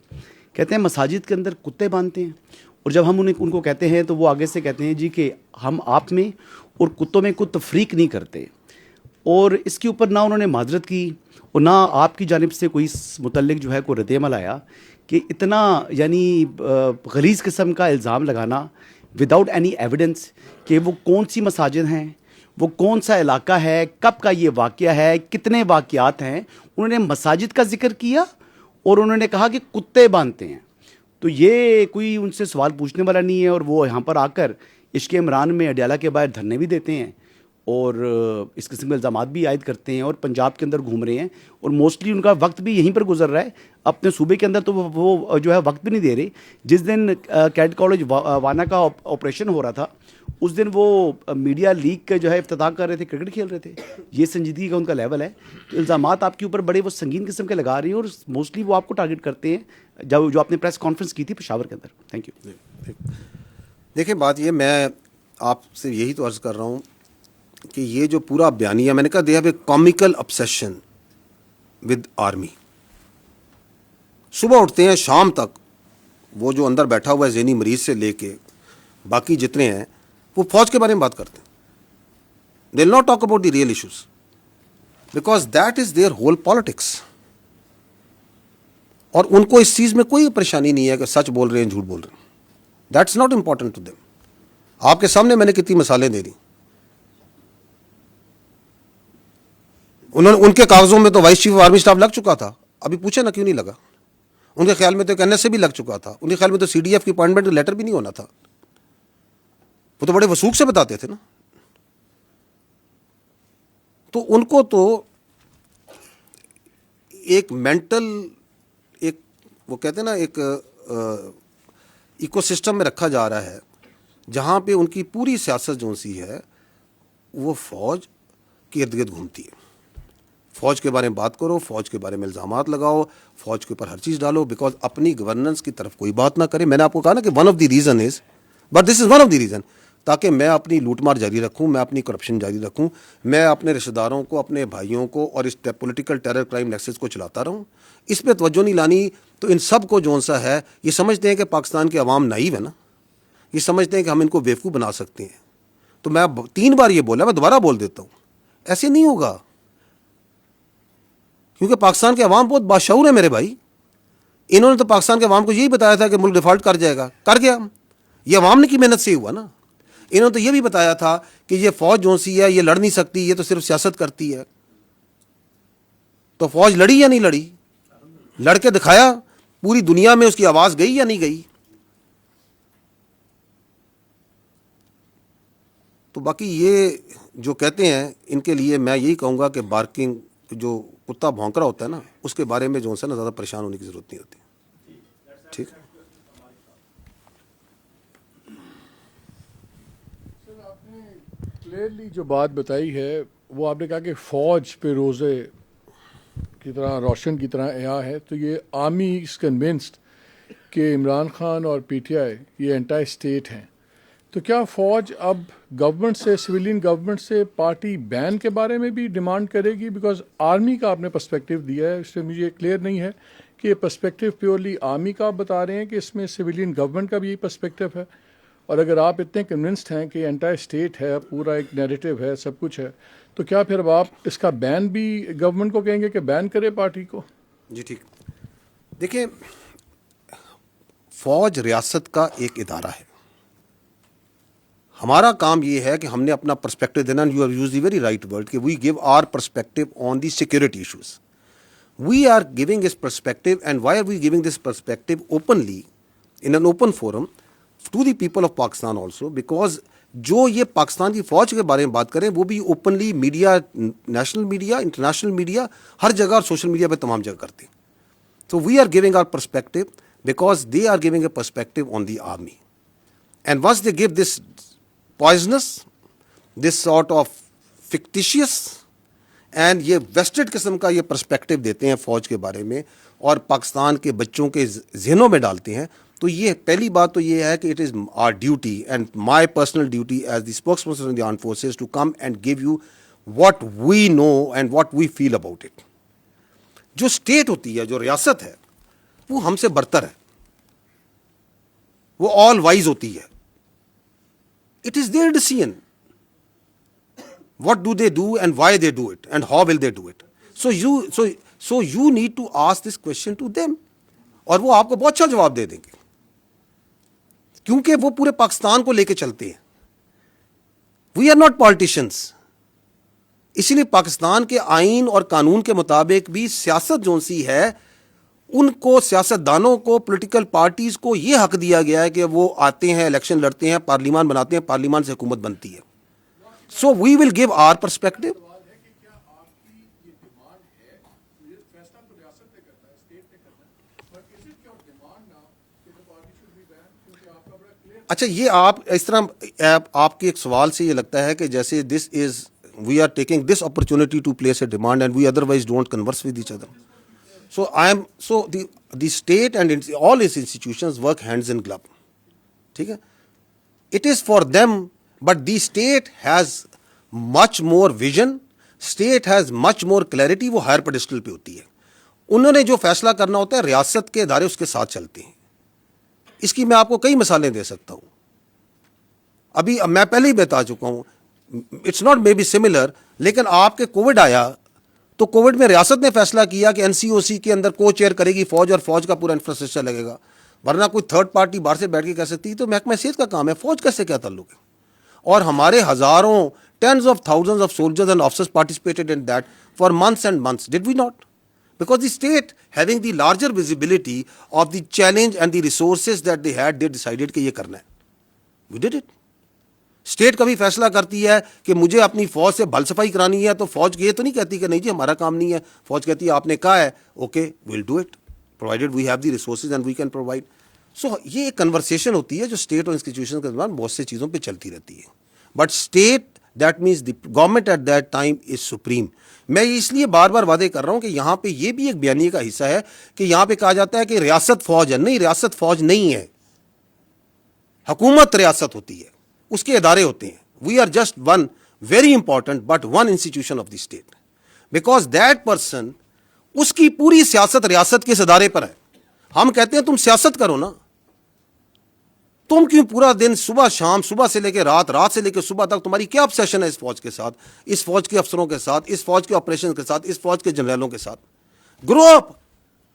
کہتے ہیں مساجد کے اندر کتے باندھتے ہیں, اور جب ہم ان کو کہتے ہیں تو وہ آگے سے کہتے ہیں جی کہ ہم آپ میں اور کتوں میں کوئی تفریق نہیں کرتے. اور اس کے اوپر نہ انہوں نے معذرت کی اور نہ آپ کی جانب سے کوئی متعلق جو ہے کوئی رد عمل آیا کہ اتنا یعنی غلیظ قسم کا الزام لگانا وداؤٹ اینی ایویڈنس کہ وہ کون سی مساجد ہیں, وہ کون سا علاقہ ہے, کب کا یہ واقعہ ہے, کتنے واقعات ہیں. انہوں نے مساجد کا ذکر کیا اور انہوں نے کہا کہ کتے باندھتے ہیں. تو یہ کوئی ان سے سوال پوچھنے والا نہیں ہے, اور وہ یہاں پر آ کر عشق عمران میں اڈیالہ کے باہر دھرنے بھی دیتے ہیں اور اس قسم کے الزامات بھی عائد کرتے ہیں اور پنجاب کے اندر گھوم رہے ہیں, اور موسٹلی ان کا وقت بھی یہیں پر گزر رہا ہے. اپنے صوبے کے اندر تو وہ جو ہے وقت بھی نہیں دے رہے. جس دن کیڈ کالج وانا کا آپریشن ہو رہا تھا اس دن وہ میڈیا لیگ کا جو ہے افتتاح کر رہے تھے, کرکٹ کھیل رہے تھے. یہ سنجیدگی کا ان کا لیول ہے. الزامات آپ کے اوپر بڑے وہ سنگین قسم کے لگا رہے ہیں اور موسٹلی وہ آپ کو ٹارگٹ کرتے ہیں جو آپ نے پریس کانفرنس کی تھی پشاور کے اندر. Thank you. دیکھیں بات یہ, میں آپ سے یہی تو عرض کر رہا ہوں کہ یہ جو پورا بیانیہ, میں نے کہا they have a comical obsession with army. صبح اٹھتے ہیں شام تک وہ جو اندر بیٹھا ہوا ہے ذہنی مریض سے لے کے باقی جتنے ہیں وہ فوج کے بارے میں بات کرتے ہیں. They will not talk about the real issues because that is their whole politics. اور ان کو اس چیز میں کوئی پریشانی نہیں ہے کہ سچ بول رہے ہیں جھوٹ بول رہے ہیں. That's not important to them. آپ کے سامنے میں نے کتنی مثالیں دے دی. ان کے کاغذوں میں تو vice chief of army staff لگ چکا تھا, ابھی پوچھے نا کیوں نہیں لگا. ان کے خیال میں تو این ایس سے بھی لگ چکا تھا, ان کے خیال میں تو سی ڈی ایف کی اپوائنٹمنٹ لیٹر بھی نہیں ہونا تھا. وہ تو بڑے وثوق سے بتاتے تھے نا. تو ان کو تو ایک مینٹل ایک وہ کہتے ہیں نا ایک ایکو سسٹم میں رکھا جا رہا ہے جہاں پہ ان کی پوری سیاست جو سی ہے وہ فوج کے ارد گرد گھومتی ہے. فوج کے بارے میں بات کرو, فوج کے بارے میں الزامات لگاؤ, فوج کے اوپر ہر چیز ڈالو, بیکاز اپنی گورننس کی طرف کوئی بات نہ کرے. میں نے آپ کو کہا نا کہ one of the reason is, but this is one of the reason, تاکہ میں اپنی لوٹ مار جاری رکھوں, میں اپنی کرپشن جاری رکھوں, میں اپنے رشتہ داروں کو, اپنے بھائیوں کو اور اس پولیٹیکل ٹیرر کرائم نیکسس کو چلاتا رہوں. اس پہ توجہ نہیں لانی. تو ان سب کو جو سا ہے, یہ سمجھتے ہیں کہ پاکستان کے عوام نائیو ہے نا, یہ سمجھتے ہیں کہ ہم ان کو بیوقوف بنا سکتے ہیں. تو میں 3 بار یہ بولا, میں دوبارہ بول دیتا ہوں, ایسے نہیں ہوگا, کیونکہ پاکستان کے عوام بہت باشعور ہے میرے بھائی. انہوں نے تو پاکستان کے عوام کو یہی بتایا تھا کہ ملک ڈیفالٹ کر جائے گا, کر گیا. یہ عوام نے کی محنت سے ہی ہوا نا. انہوں نے تو یہ بھی بتایا تھا کہ یہ فوج جو سی ہے یہ لڑ نہیں سکتی, یہ تو صرف سیاست کرتی ہے. تو فوج لڑی یا نہیں لڑی؟ لڑ کے دکھایا. پوری دنیا میں اس کی آواز گئی یا نہیں گئی؟ تو باقی یہ جو کہتے ہیں ان کے لیے میں یہی کہوں گا کہ بارکنگ, جو کتا بھونک رہا ہوتا ہے نا, اس کے بارے میں جو ہے نا زیادہ پریشان ہونے کی ضرورت نہیں ہوتی. ٹھیک ہے. کلیئرلی جو بات بتائی ہے وہ آپ نے کہا کہ فوج پہ روزے کی طرح روشن کی طرح عیاں ہے. تو یہ آرمی از کنونسڈ کہ عمران خان اور پی ٹی آئی یہ انٹائی اسٹیٹ ہیں. تو کیا فوج اب گورنمنٹ سے, سویلین گورنمنٹ سے پارٹی بین کے بارے میں بھی ڈیمانڈ کرے گی؟ بیکاز آرمی کا آپ نے پرسپیکٹو دیا ہے, اس سے مجھے کلیئر نہیں ہے کہ یہ پرسپیکٹو پیورلی آرمی کا آپ بتا رہے ہیں کہ اس میں سویلین گورنمنٹ کا بھی یہی پرسپیکٹو ہے. اور اگر آپ اتنے کنونسڈ ہیں کہ انٹائر اسٹیٹ ہے, پورا ایک نیریٹو ہے, سب کچھ ہے, تو کیا پھر اب آپ اس کا بین بھی گورنمنٹ کو کہیں گے کہ بین کرے پارٹی کو؟ جی ٹھیک. دیکھیں, فوج ریاست کا ایک ادارہ ہے. ہمارا کام یہ ہے کہ ہم نے اپنا پرسپیکٹو دینا. You have use the very right word کہ we give our perspective on the security issues. We are giving this perspective, and why are we giving this perspective openly in an open forum to the people of Pakistan also, because جو یہ پاکستان کی فوج کے بارے میں بات کریں وہ بھی openly media, national media, international media, ہر جگہ اور سوشل میڈیا پہ تمام جگہ کرتے ہیں. تو we are giving our perspective because they are giving a perspective on the army. And once they give this poisonous, this sort of fictitious, and یہ ویسٹڈ قسم کا یہ پرسپیکٹو دیتے ہیں فوج کے بارے میں اور پاکستان کے بچوں کے ذہنوں میں ڈالتے ہیں. تو یہ پہلی بات تو یہ ہے کہ it is our duty and my personal duty as the spokesperson of the armed forces to come and give you what we know and what we feel about it. جو اسٹیٹ ہوتی ہے, جو ریاست ہے, وہ ہم سے برتر ہے, وہ آل وائز ہوتی ہے. It is their decision. What do they do and why they do it and how will they do it? So you need to ask this question to them. اور وہ آپ کو بہت اچھا جواب دے دیں گے, کیونکہ وہ پورے پاکستان کو لے کے چلتے ہیں. We are not politicians. اسی لیے پاکستان کے آئین اور قانون کے مطابق بھی سیاست جو سی ہے, ان کو, سیاست دانوں کو, پولیٹیکل پارٹیز کو یہ حق دیا گیا ہے کہ وہ آتے ہیں, الیکشن لڑتے ہیں, پارلیمان بناتے ہیں, پارلیمان سے حکومت بنتی ہے. So we will give our perspective. اچھا, یہ آپ اس طرح آپ کے ایک سوال سے یہ لگتا ہے کہ جیسے this is we are taking this opportunity to place a demand and we otherwise don't converse with each other. So the state and all its institutions work hands in glove. ٹھیک ہے. It is for them, but the state has much more vision, state has much more clarity. وہ higher pedestal پہ ہوتی ہے. انہوں نے جو فیصلہ کرنا ہوتا ہے, ریاست کے ادارے اس کے ساتھ چلتے ہیں. اس کی میں آپ کو کئی مثالیں دے سکتا ہوں. ابھی میں پہلے ہی بتا چکا ہوں, it's not maybe similar, لیکن آپ کے کووڈ آیا تو کووڈ میں ریاست نے فیصلہ کیا کہ این سی او سی کے اندر کو چیئر کرے گی فوج, اور فوج کا پورا انفراسٹرکچر لگے گا. ورنہ کوئی تھرڈ پارٹی باہر سے بیٹھ کے کہہ سکتی, تو محکمہ صحت کا کام ہے, فوج کا سے کیا تعلق ہے. اور ہمارے ہزاروں, tens of thousands of soldiers and officers participated in that for months and months. Did we not? Because the state having the larger visibility of the challenge and the resources that they had, they decided کہ یہ کرنا ہے. وی did it. State کبھی فیصلہ کرتی ہے کہ مجھے اپنی فوج سے بھل صفائی کرانی ہے, تو فوج یہ تو نہیں کہتی کہ نہیں جی ہمارا کام نہیں ہے. فوج کہتی ہے آپ نے کہا ہے, okay we'll do it provided we have the resources and we can provide. So یہ ایک کنورسیشن ہوتی ہے جو اسٹیٹ اور انسٹیٹیوشن کے درمیان بہت سے چیزوں پہ چلتی رہتی ہے. But state that means the government at that time is supreme. میں اس لیے بار بار وعدے کر رہا ہوں کہ یہاں پہ یہ بھی ایک بیانیے کا حصہ ہے کہ یہاں پہ کہا جاتا ہے کہ ریاست فوج ہے. نہیں, ریاست فوج نہیں ہے, حکومت ریاست ہوتی ہے, اس کے ادارے ہوتے ہیں. We are just one very important but one institution of the state, because that person, اس کی پوری سیاست ریاست کے اس ادارے پر ہے. ہم کہتے ہیں تم سیاست کرو نا, تم کیوں پورا دن صبح شام, صبح سے لے کے رات, رات سے لے کے صبح تک تمہاری کیا obsession ہے اس فوج کے ساتھ, اس فوج کے افسروں کے ساتھ, اس فوج کے آپریشن کے ساتھ, اس فوج کے جنرلوں کے ساتھ. گرو اپ,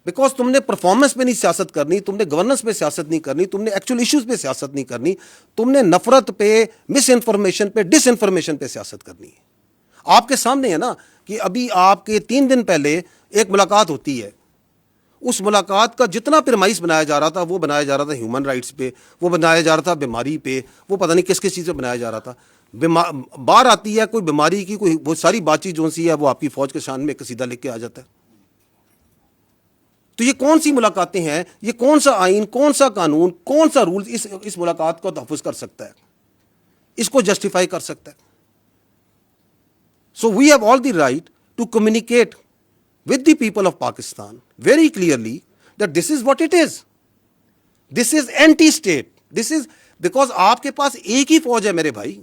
بیکاز تم نے پرفارمنس پہ نہیں سیاست کرنی, تم نے گورننس پہ سیاست نہیں کرنی, تم نے ایکچوئل ایشوز پہ سیاست نہیں کرنی, تم نے نفرت پہ, مس انفارمیشن پہ, ڈس انفارمیشن پہ سیاست کرنی ہے. آپ کے سامنے ہے نا کہ ابھی آپ کے 3 دن پہلے ایک ملاقات ہوتی ہے. اس ملاقات کا جتنا پرمائز بنایا جا رہا تھا وہ بنایا جا رہا تھا ہیومن رائٹس پہ, وہ بنایا جا رہا تھا بیماری پہ, وہ پتہ نہیں کس کس چیز پہ بنایا جا رہا تھا. بار آتی ہے کوئی بیماری کی, کوئی وہ ساری بات چیت جو سی ہے وہ آپ کی فوج کے شان میں قصیدہ لکھ کے آ جاتا ہے. تو یہ کون سی ملاقاتیں ہیں, یہ کون سا آئین, کون سا قانون, کون سا رول اس ملاقات کو تحفظ کر سکتا ہے, اس کو جسٹیفائی کر سکتا ہے. So we have all the right to communicate with the people of Pakistan very clearly that this is what it is. This is anti-state. This is because آپ کے پاس ایک ہی فوج ہے میرے بھائی.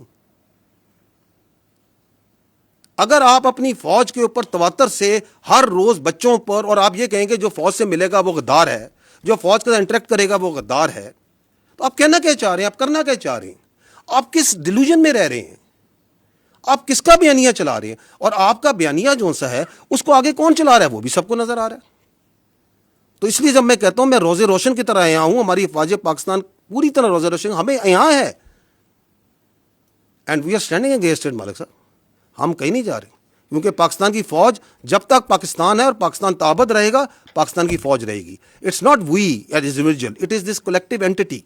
اگر آپ اپنی فوج کے اوپر تواتر سے ہر روز بچوں پر, اور آپ یہ کہیں گے جو فوج سے ملے گا وہ غدار ہے, جو فوج کے ساتھ انٹریکٹ کرے گا وہ غدار ہے, تو آپ کہنا کیا چاہ رہے ہیں, آپ کرنا کیا چاہ رہے ہیں, آپ کس ڈیلوژن میں رہ رہے ہیں, آپ کس کا بیانیہ چلا رہے ہیں, اور آپ کا بیانیہ جو سا ہے اس کو آگے کون چلا رہا ہے وہ بھی سب کو نظر آ رہا ہے. تو اس لیے جب میں کہتا ہوں میں روزے روشن کی طرح یہاں ہوں, ہماری افواج پاکستان پوری طرح روزے روشن ہمیں یہاں ہے, and we are standing against it. مالک صاحب, ہم کہیں نہیں جا رہے, کیونکہ پاکستان کی فوج جب تک پاکستان ہے اور پاکستان تابد رہے گا, پاکستان کی فوج رہے گی. It's not we as individual, it is this collective entity.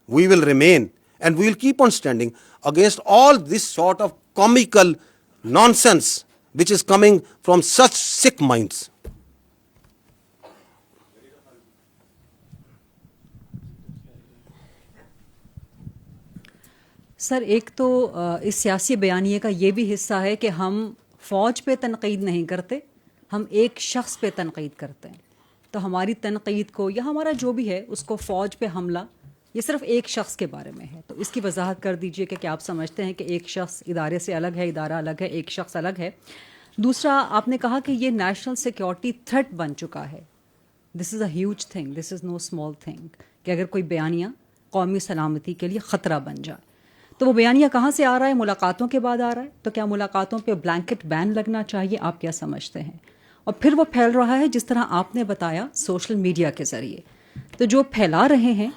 We will remain and we will keep on standing against all this sort of comical nonsense which is coming from such sick minds. سر, ایک تو اس سیاسی بیانیے کا یہ بھی حصہ ہے کہ ہم فوج پہ تنقید نہیں کرتے, ہم ایک شخص پہ تنقید کرتے ہیں. تو ہماری تنقید کو یا ہمارا جو بھی ہے اس کو فوج پہ حملہ, یہ صرف ایک شخص کے بارے میں ہے. تو اس کی وضاحت کر دیجئے کہ کیا آپ سمجھتے ہیں کہ ایک شخص ادارے سے الگ ہے, ادارہ الگ ہے, ایک شخص الگ ہے. دوسرا, آپ نے کہا کہ یہ نیشنل سیکیورٹی تھریٹ بن چکا ہے. This is a huge thing, this is no small thing, کہ اگر کوئی بیانیہ قومی سلامتی کے لیے خطرہ بن جائے. تو وہ بیانیہ کہاں سے آ رہا ہے؟ ملاقاتوں کے بعد آ رہا ہے. تو کیا ملاقاتوں پہ بلینکٹ بین لگنا چاہیے؟ آپ کیا سمجھتے ہیں؟ اور پھر وہ پھیل رہا ہے جس طرح آپ نے بتایا سوشل میڈیا کے ذریعے. تو جو پھیلا رہے ہیں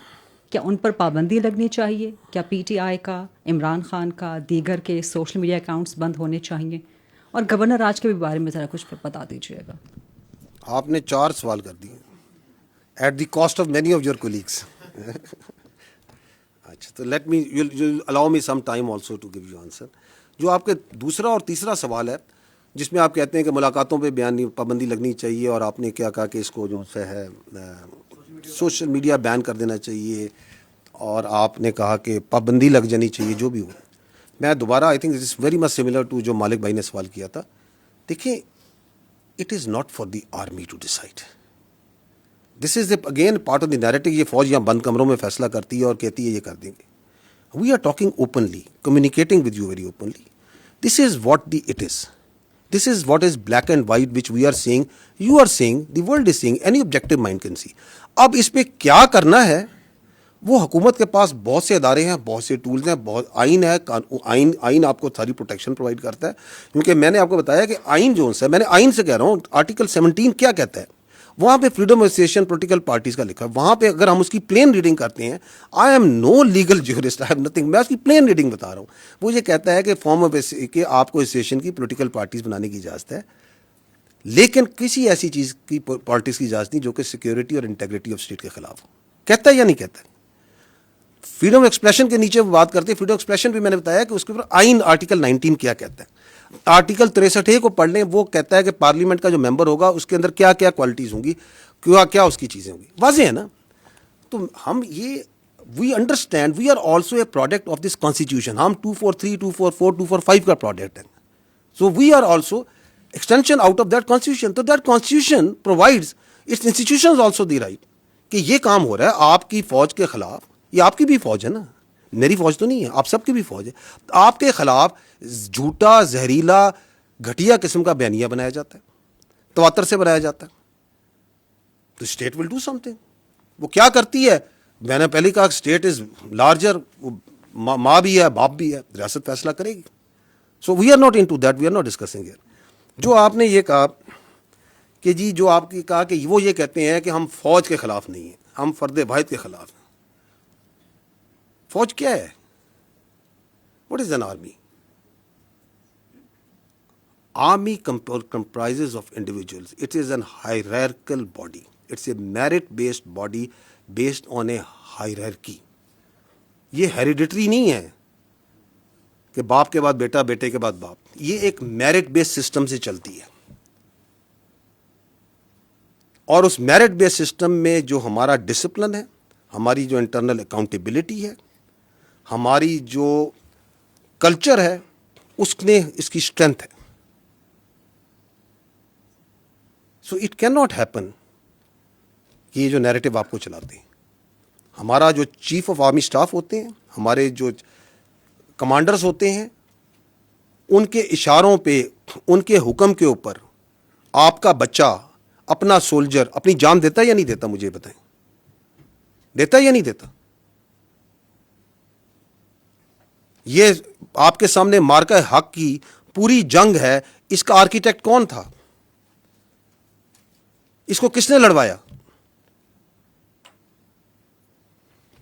کیا ان پر پابندی لگنی چاہیے؟ کیا پی ٹی آئی کا, عمران خان کا, دیگر کے سوشل میڈیا اکاؤنٹس بند ہونے چاہیے؟ اور گورنر راج کے بھی بارے میں ذرا کچھ بتا دیجیے گا. آپ نے 4 سوال کر دیے at the cost of many of your colleagues. اچھا, تو let me allow me some time also to give you answer. جو آپ کے دوسرا اور تیسرا سوال ہے جس میں آپ کہتے ہیں کہ ملاقاتوں پہ پابندی لگنی چاہیے, اور آپ نے کیا کہا کہ اس کو جو ہے سوشل میڈیا بین کر دینا چاہیے, اور آپ نے کہا کہ پابندی لگ جانی چاہیے, جو بھی ہو. میں دوبارہ I think it is very much similar to جو مالک بھائی نے سوال کیا تھا. دیکھیں, it is not for the army to decide. This is again part of the narrative. یہ فوج یہاں بند کمروں میں فیصلہ کرتی ہے اور کہتی ہے یہ کر دیں گے. We are talking openly, communicating with you very openly. This is what the it is. This is what is black and white which we are seeing, you are seeing, the world is seeing, any objective mind can see. اب اس پہ کیا کرنا ہے, وہ حکومت کے پاس بہت سے ادارے ہیں, بہت سے ٹولز ہیں, بہت آئین ہے. آئین آپ کو ساری پروٹیکشن پرووائڈ کرتا ہے, کیونکہ میں نے آپ کو بتایا کہ آئین جو ہے, میں نے آئین سے کہہ رہا ہوں, آرٹیکل 17 کیا کہتا ہے, وہاں پہ freedom of association political parties کا لکھا ہے. وہاں پہ اگر ہم اس کی پلین ریڈنگ کرتے ہیں, I am no legal jurist, I am nothing, میں اس کی پلین ریڈنگ بتا رہا ہوں. وہ یہ کہتا ہے کہ فارم آف کہ آپ کو ایسوسیشن کی پولیٹیکل پارٹیز بنانے کی اجازت ہے, لیکن کسی ایسی چیز کی پالیٹکس کی اجازت نہیں جو کہ سیکیورٹی اور انٹیگریٹی آف اسٹیٹ کے خلاف ہو. کہتا ہے یا نہیں کہتا ہے؟ فریڈم ایکسپریشن کے نیچے وہ بات کرتے ہیں. فریڈم ایکسپریشن بھی میں نے بتایا کہ اس کے اوپر آئین آرٹیکل 19 کیا کہتا ہے. آرٹیکل 63 کو پڑھ لیں, وہ کہتا ہے کہ پارلیمنٹ کا جو ممبر ہوگا اس کے اندر کیا کیا کوالٹیز ہوں گی, کیا کیا اس کی چیزیں ہوں گی. واضح ہے نا. تو ہم یہ we understand we are also a product of this constitution. ہم 243, 244, 245 کا پروڈکٹ ہیں. So we are also extension out of that constitution. تو that constitution provides its institutions also the right کہ یہ کام ہو رہا ہے آپ کی فوج کے خلاف. یہ آپ کی بھی فوج ہے نا, میری فوج تو نہیں ہے, آپ سب کی بھی فوج ہے. آپ کے خلاف جھوٹا, زہریلا, گھٹیا قسم کا بیانیہ بنایا جاتا ہے, تواتر سے بنایا جاتا ہے. تو state will do some thing. وہ کیا کرتی ہے, میں نے پہلے کہا اسٹیٹ از لارجر, ماں بھی ہے باپ بھی ہے, ریاست فیصلہ کرے گی. So we are not into that, we are not discussing here. جو آپ نے یہ کہا کہ جی جو آپ کی کہا کہ وہ یہ کہتے ہیں کہ ہم فوج کے خلاف نہیں ہیں, ہم فرد واحد کے خلاف ہیں. فوج کیا ہے؟ What is an army? Army comprises of individuals. It is an hierarchical body. It's a merit-based body based on a hierarchy. یہ hereditary نہیں ہے کہ باپ کے بعد بیٹا, بیٹے کے بعد باپ. یہ ایک merit based system سے چلتی ہے. اور اس merit based system میں جو ہمارا ڈسپلن ہے, ہماری جو انٹرنل اکاؤنٹیبلٹی ہے, ہماری جو کلچر ہے, اس نے اس کی اسٹرینتھ ہے. So it can not happen کہ یہ جو نیریٹو آپ کو چلاتے ہیں. ہمارا جو چیف آف آرمی اسٹاف ہوتے ہیں, ہمارے جو کمانڈرز ہوتے ہیں, ان کے اشاروں پہ, ان کے حکم کے اوپر آپ کا بچہ, اپنا سولجر اپنی جان دیتا ہے یا نہیں دیتا؟ مجھے بتائیں, دیتا ہے یا نہیں دیتا؟ یہ آپ کے سامنے مارکہ حق کی پوری جنگ ہے, اس کا آرکیٹیکٹ کون تھا؟ اس کو کس نے لڑوایا؟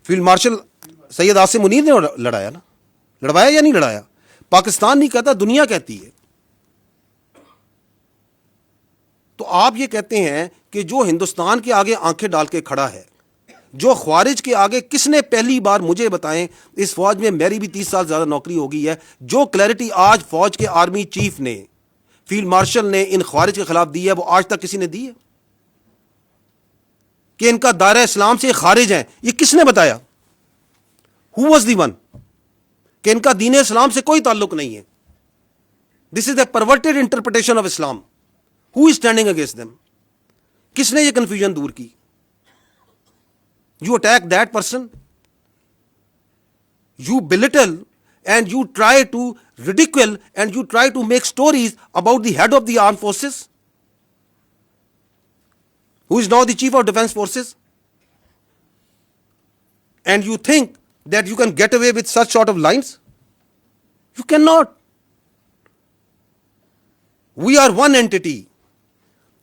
فیلڈ مارشل سید عاصم منیر نے لڑایا نا. لڑوایا یا نہیں لڑایا؟ پاکستان نہیں کہتا, دنیا کہتی ہے. تو آپ یہ کہتے ہیں کہ جو ہندوستان کے آگے آنکھیں ڈال کے کھڑا ہے, جو خوارج کے آگے, کس نے پہلی بار مجھے بتائیں, اس فوج میں میری بھی 30 سال زیادہ نوکری ہو گئی ہے, جو کلیئرٹی آج فوج کے آرمی چیف نے, فیلڈ مارشل نے ان خوارج کے خلاف دی ہے, وہ آج تک کسی نے دی ہے؟ کہ ان کا دائرہ اسلام سے خارج ہیں, یہ کس نے بتایا؟ Who was the one? کہ ان کا دین اسلام سے کوئی تعلق نہیں ہے. This is a perverted interpretation of Islam. Who is standing against them? کس نے یہ کنفیوژن دور کی؟ You attack that person, you belittle and you try to ridicule and you try to make stories about the head of the armed forces, who is now the chief of defense forces, and you think that you can get away with such sort of lines? You cannot. We are one entity.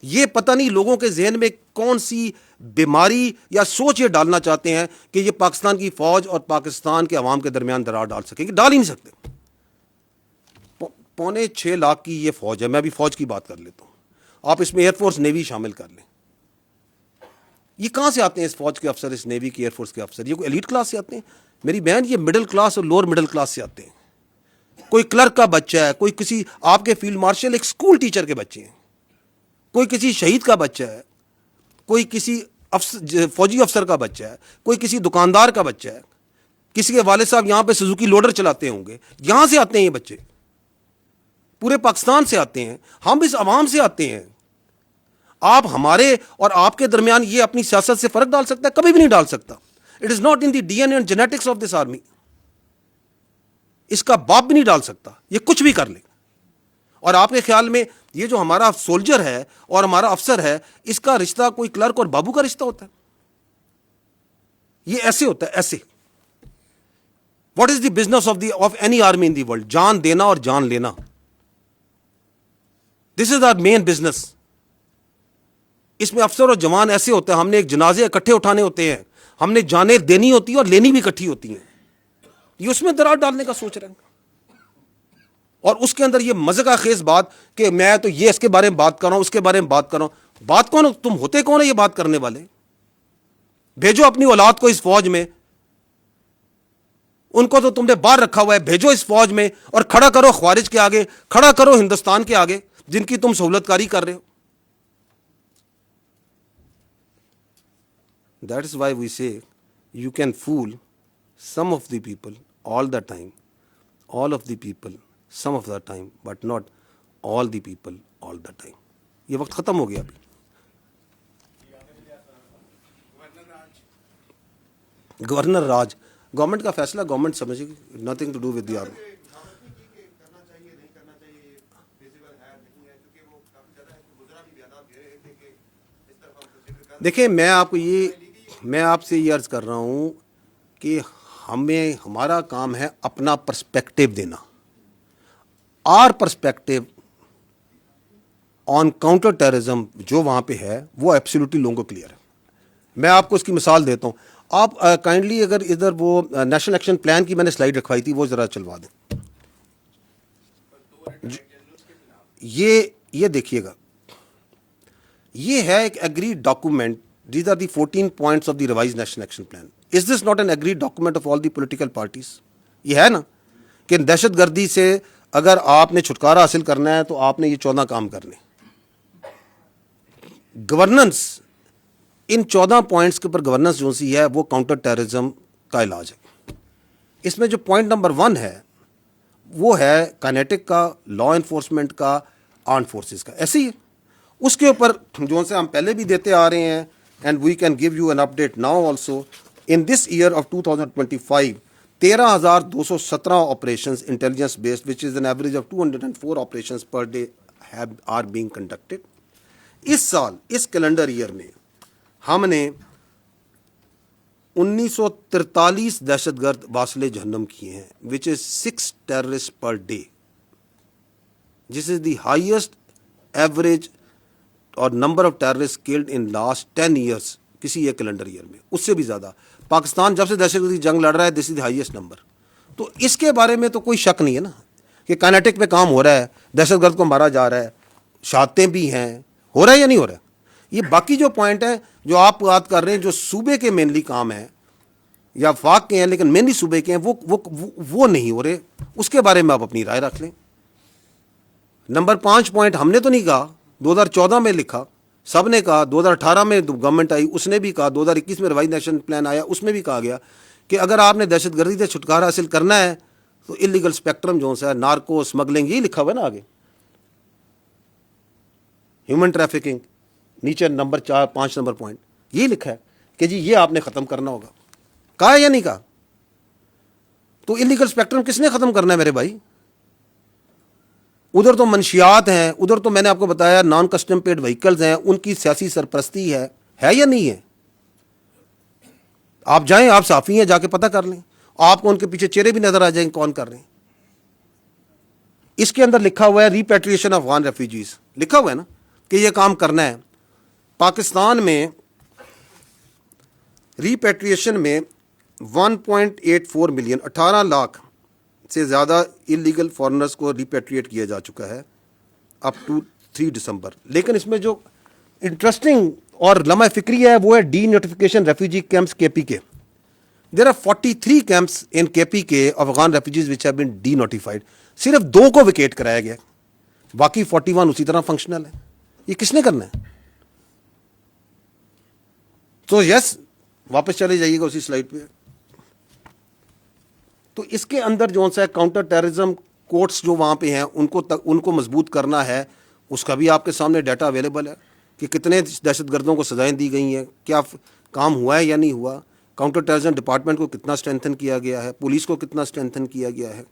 یہ پتہ نہیں لوگوں کے ذہن میں کون سی بیماری یا سوچ یہ ڈالنا چاہتے ہیں کہ یہ پاکستان کی فوج اور پاکستان کے عوام کے درمیان درار ڈال سکیں گے. ڈال ہی نہیں سکتے. 5.25 لاکھ کی یہ فوج ہے. میں بھی فوج کی بات کر لیتا ہوں, آپ اس میں ایئر فورس نیوی شامل کر لیں. یہ کہاں سے آتے ہیں اس فوج کے افسر, اس نیوی کی, ایئر فورس کے افسر؟ یہ کوئی ایلیٹ کلاس سے آتے ہیں؟ میری بہن, یہ مڈل کلاس اور لوور مڈل کلاس سے آتے ہیں. کوئی کلرک کا بچہ ہے, کوئی کسی آپ کے فیلڈ مارشل ایک اسکول ٹیچر کے بچے ہیں, کوئی کسی شہید کا بچہ ہے, کوئی کسی فوجی افسر کا بچہ ہے, کوئی کسی دکاندار کا بچہ ہے, کسی کے والد صاحب یہاں پہ سوزوکی لوڈر چلاتے ہوں گے. یہاں سے آتے ہیں یہ بچے, پورے پاکستان سے آتے ہیں, ہم اس عوام سے آتے ہیں. آپ ہمارے اور آپ کے درمیان یہ اپنی سیاست سے فرق ڈال سکتا ہے؟ کبھی بھی نہیں ڈال سکتا. It is not in the D N A and genetics of this army. اس کا باپ بھی نہیں ڈال سکتا, یہ کچھ بھی کر لے. اور آپ کے خیال میں یہ جو ہمارا سولجر ہے اور ہمارا افسر ہے, اس کا رشتہ کوئی کلرک اور بابو کا رشتہ ہوتا ہے؟ یہ ایسے ہوتا ہے, ایسے. What is the business of any army in the world? جان دینا اور جان لینا. دس از آر مین بزنس. اس میں افسر اور جوان ایسے ہوتے ہیں, ہم نے ایک جنازے اکٹھے اٹھانے ہوتے ہیں, ہم نے جانیں دینی ہوتی ہیں اور لینی بھی اکٹھی ہوتی ہیں. یہ اس میں درار ڈالنے کا سوچ رہے ہیں. اور اس کے اندر یہ مزے کا خیز بات کہ میں تو یہ اس کے بارے میں بات کر رہا ہوں, اس کے بارے میں بات کر رہا ہوں. بات کون؟ تم ہوتے کون ہے یہ بات کرنے والے؟ بھیجو اپنی اولاد کو اس فوج میں, ان کو تو تم نے باہر رکھا ہوا ہے, بھیجو اس فوج میں اور کھڑا کرو خوارج کے آگے, کھڑا کرو ہندوستان کے آگے جن کی تم سہولت کاری کر رہے ہو. That is why we say you can fool some of the people all the time, all of the people some of the time, but not all the people all the time. یہ وقت ختم ہو گیا ابھی. Governor راج, government کا فیصلہ government سمجھے گی, nothing to do with the army. دیکھیں میں آپ سے یہ عرض کر رہا ہوں کہ ہمارا کام ہے اپنا پرسپیکٹو دینا. Our perspective on counter terrorism جو وہاں پہ ہے وہ ایبسلیوٹلی لوگوں کو کلیئر ہے. میں آپ کو اس کی مثال دیتا ہوں. آپ کائنڈلی اگر ادھر وہ نیشنل ایکشن پلان کی میں نے سلائیڈ رکھوائی تھی وہ ذرا چلوا دیں. یہ دیکھیے گا, یہ ہے ایک agreed document. These are the 14 points of the revised national action plan. Is this not an agreed document of all the political parties? یہ ہے نا کہ دہشت گردی سے اگر آپ نے چھٹکارا حاصل کرنا ہے تو آپ نے یہ 14 کام کرنے. گورننس ان 14 پوائنٹس کے اوپر گورننس جو سی ہے وہ کاؤنٹر ٹیررزم کا علاج ہے. اس میں جو پوائنٹ نمبر 1 ہے وہ ہے کائنیٹک کا, لا انفورسمنٹ کا, آرمڈ فورسز کا. ایسے ہی اس کے اوپر جو سے ہم پہلے بھی دیتے آ رہے ہیں, and we can give you an update now also. In this year of 2025 13,217 operations intelligence based which is an average of 204 operations per day are being conducted. اس سال اس کیلنڈر ایئر میں ہم نے 1943 دہشت گرد واصل جہنم کیے ہیں, which is 6 terrorists per day. This is the highest average اور number of terrorist killed in last 10 years کسی ایک کیلنڈر ایئر میں. اس سے بھی زیادہ پاکستان جب سے دہشت گردی جنگ لڑ رہا ہے, this is the highest number. تو اس کے بارے میں تو کوئی شک نہیں ہے نا کہ کائنیٹک پہ کام ہو رہا ہے, دہشت گرد کو مارا جا رہا ہے, شہادتیں بھی ہیں, ہو رہا ہے یا نہیں ہو رہا ہے. یہ باقی جو پوائنٹ ہیں جو آپ بات کر رہے ہیں جو صوبے کے مینلی کام ہیں یا وفاق کے ہیں لیکن مینلی صوبے کے ہیں, وہ نہیں ہو رہے. اس کے بارے میں آپ اپنی رائے رکھ لیں. نمبر 5 پوائنٹ ہم نے تو نہیں کہا, 2014 میں لکھا, سب نے کہا. 2018 میں گورنمنٹ آئی اس نے بھی کہا, 2021 میں ریوائز نیشنل پلان آیا اس میں بھی کہا گیا کہ اگر آپ نے دہشت گردی سے چھٹکارا حاصل کرنا ہے تو انلیگل اسپیکٹرم جو ہے, نارکو اسمگلنگ, یہی لکھا ہوا ہے نا آگے, ہیومن ٹریفکنگ نیچے نمبر 4-5 نمبر پوائنٹ یہی لکھا ہے کہ جی یہ آپ نے ختم کرنا ہوگا. کہا ہے یا نہیں کہا؟ تو انلیگل اسپیکٹرم کس نے ختم کرنا ہے میرے بھائی؟ ادھر تو منشیات ہیں, ادھر تو میں نے آپ کو بتایا نان کسٹم پیڈ وہیکلز ہیں, ان کی سیاسی سرپرستی ہے یا نہیں ہے؟ آپ جائیں, آپ صحافی ہیں, جا کے پتہ کر لیں, آپ کو ان کے پیچھے چہرے بھی نظر آ جائیں کون کر رہے ہیں. اس کے اندر لکھا ہوا ہے ریپیٹریشن آف افغان ریفیوجیز, لکھا ہوا ہے نا کہ یہ کام کرنا ہے. پاکستان میں ریپیٹریشن میں 1.84 ملین 18 لاکھ سے زیادہ انلیگل فارنرز کو ریپیٹریٹ کیا جا چکا ہے اپ ٹو 3 دسمبر. لیکن اس میں جو انٹرسٹنگ اور لمحہ فکری ہے وہ ہے ڈی نوٹیفیکیشن ریفیوجی کیمپس کے پی کے. دیر آر 43 کیمپس ان کے پی کے Afghan refugees which have been D notified. صرف 2 کو ویکیٹ کرایا گیا, باقی 41 اسی طرح فنکشنل ہے. یہ کس نے کرنا ہے؟ تو یس واپس چلے جائیے گا اسی سلائڈ پہ. تو اس کے اندر جو سا کاؤنٹر ٹیررزم کورٹس جو وہاں پہ ہیں ان کو مضبوط کرنا ہے. اس کا بھی آپ کے سامنے ڈیٹا اویلیبل ہے کہ کتنے دہشت گردوں کو سزائیں دی گئی ہیں, کیا کام ہوا ہے یا نہیں ہوا, کاؤنٹر ٹیررزم ڈپارٹمنٹ کو کتنا اسٹرینتھن کیا گیا ہے, پولیس کو کتنا اسٹرینتھن کیا گیا ہے.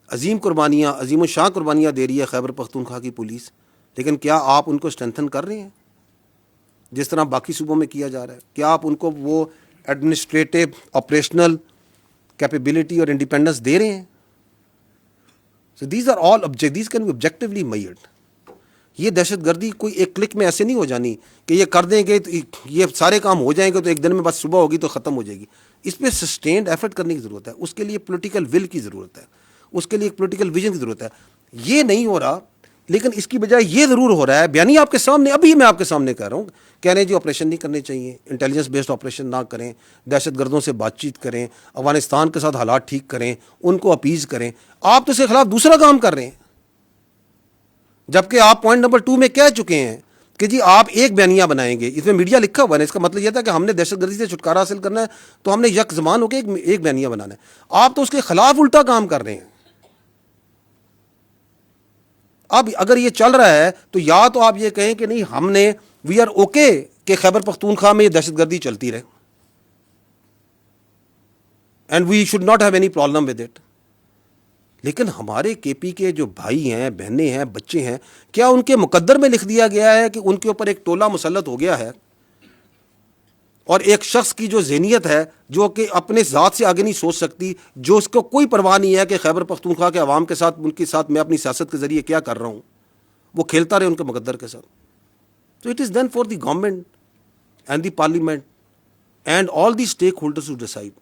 عظیم قربانیاں, عظیم الشان قربانیاں دے رہی ہے خیبر پختونخوا کی پولیس, لیکن کیا آپ ان کو اسٹرینتھن کر رہے ہیں جس طرح باقی صوبوں میں کیا جا رہا ہے؟ کیا آپ ان کو وہ ایڈمنسٹریٹو آپریشنل کیپیبلٹی اور انڈیپینڈنس دے رہے ہیں؟ So these are all these can be objectively measured. یہ دہشت گردی کوئی ایک کلک میں ایسے نہیں ہو جانی کہ یہ کر دیں گے تو یہ سارے کام ہو جائیں گے تو ایک دن میں بس صبح ہوگی تو ختم ہو جائے گی. اس پہ سسٹینڈ ایفرٹ کرنے کی ضرورت ہے, اس کے لیے پولیٹیکل ول کی ضرورت ہے, اس کے لیے ایک پولیٹیکل ویژن کی ضرورت ہے. یہ نہیں ہو رہا, لیکن اس کی بجائے یہ ضرور ہو رہا ہے. بیانی آپ کے سامنے, ابھی میں آپ کے سامنے کہہ رہا ہوں, کہہ رہے ہیں جی آپریشن نہیں کرنے چاہیے, انٹیلیجنس بیسڈ آپریشن نہ کریں, دہشت گردوں سے بات چیت کریں, افغانستان کے ساتھ حالات ٹھیک کریں, ان کو اپیز کریں. آپ تو اس کے خلاف دوسرا کام کر رہے ہیں, جبکہ آپ پوائنٹ نمبر 2 میں کہہ چکے ہیں کہ جی آپ ایک بیانیہ بنائیں گے, اس میں میڈیا لکھا ہوا ہے, اس کا مطلب یہ تھا کہ ہم نے دہشت گردی سے چھٹکارا حاصل کرنا ہے تو ہم نے یک زمان ہو کے ایک بیانیہ بنانا ہے. آپ تو اس کے خلاف الٹا کام کر رہے ہیں. اب اگر یہ چل رہا ہے تو یا تو آپ یہ کہیں کہ نہیں ہم نے وی آر اوکے کہ خیبر پختونخوا میں یہ دہشت گردی چلتی رہے and we should not have any problem with it. لیکن ہمارے کے پی کے جو بھائی ہیں, بہنیں ہیں, بچے ہیں, کیا ان کے مقدر میں لکھ دیا گیا ہے کہ ان کے اوپر ایک ٹولہ مسلط ہو گیا ہے اور ایک شخص کی جو ذہنیت ہے جو کہ اپنے ذات سے آگے نہیں سوچ سکتی, جو اس کو کوئی پرواہ نہیں ہے کہ خیبر پختونخوا کے عوام کے ساتھ, ان کے ساتھ میں اپنی سیاست کے ذریعے کیا کر رہا ہوں, وہ کھیلتا رہے ان کے مقدر کے ساتھ. So it is then for the government and the parliament and all the stakeholders to decide.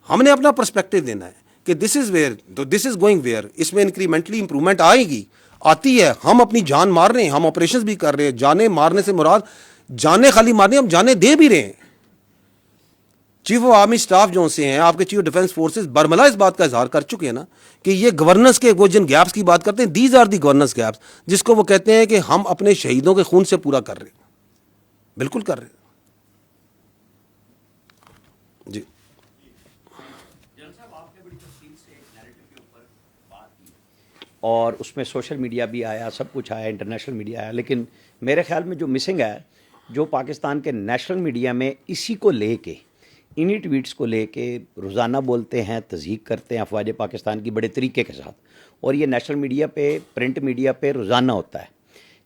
ہم نے اپنا پرسپیکٹو دینا ہے کہ this is where, this is going where, اس میں انکریمنٹلی امپرومنٹ آئے گی, آتی ہے. ہم اپنی جان مار رہے ہیں, ہم آپریشنز بھی کر رہے ہیں. جانیں مارنے سے مراد جانیں خالی مارنے, ہم جانیں دے بھی رہے ہیں. چیف آف آرمی اسٹاف جو سے ہیں, آپ کے چیف آف ڈیفینس فورسز برملا اس بات کا اظہار کر چکے ہیں نا کہ یہ گورننس کے وہ جن گیپس کی بات کرتے ہیں, these are the governance gaps, جس کو وہ کہتے ہیں کہ ہم اپنے شہیدوں کے خون سے پورا کر رہے ہیں. بالکل کر رہے ہیں جی. اور اس میں سوشل میڈیا بھی آیا, سب کچھ آیا, انٹرنیشنل میڈیا آیا, لیکن میرے خیال میں جو مسنگ ہے, جو پاکستان کے نیشنل میڈیا میں اسی کو لے کے, انہی ٹویٹس کو لے کے روزانہ بولتے ہیں, تضحیق کرتے ہیں افواج پاکستان کی بڑے طریقے کے ساتھ, اور یہ نیشنل میڈیا پہ, پرنٹ میڈیا پہ روزانہ ہوتا ہے.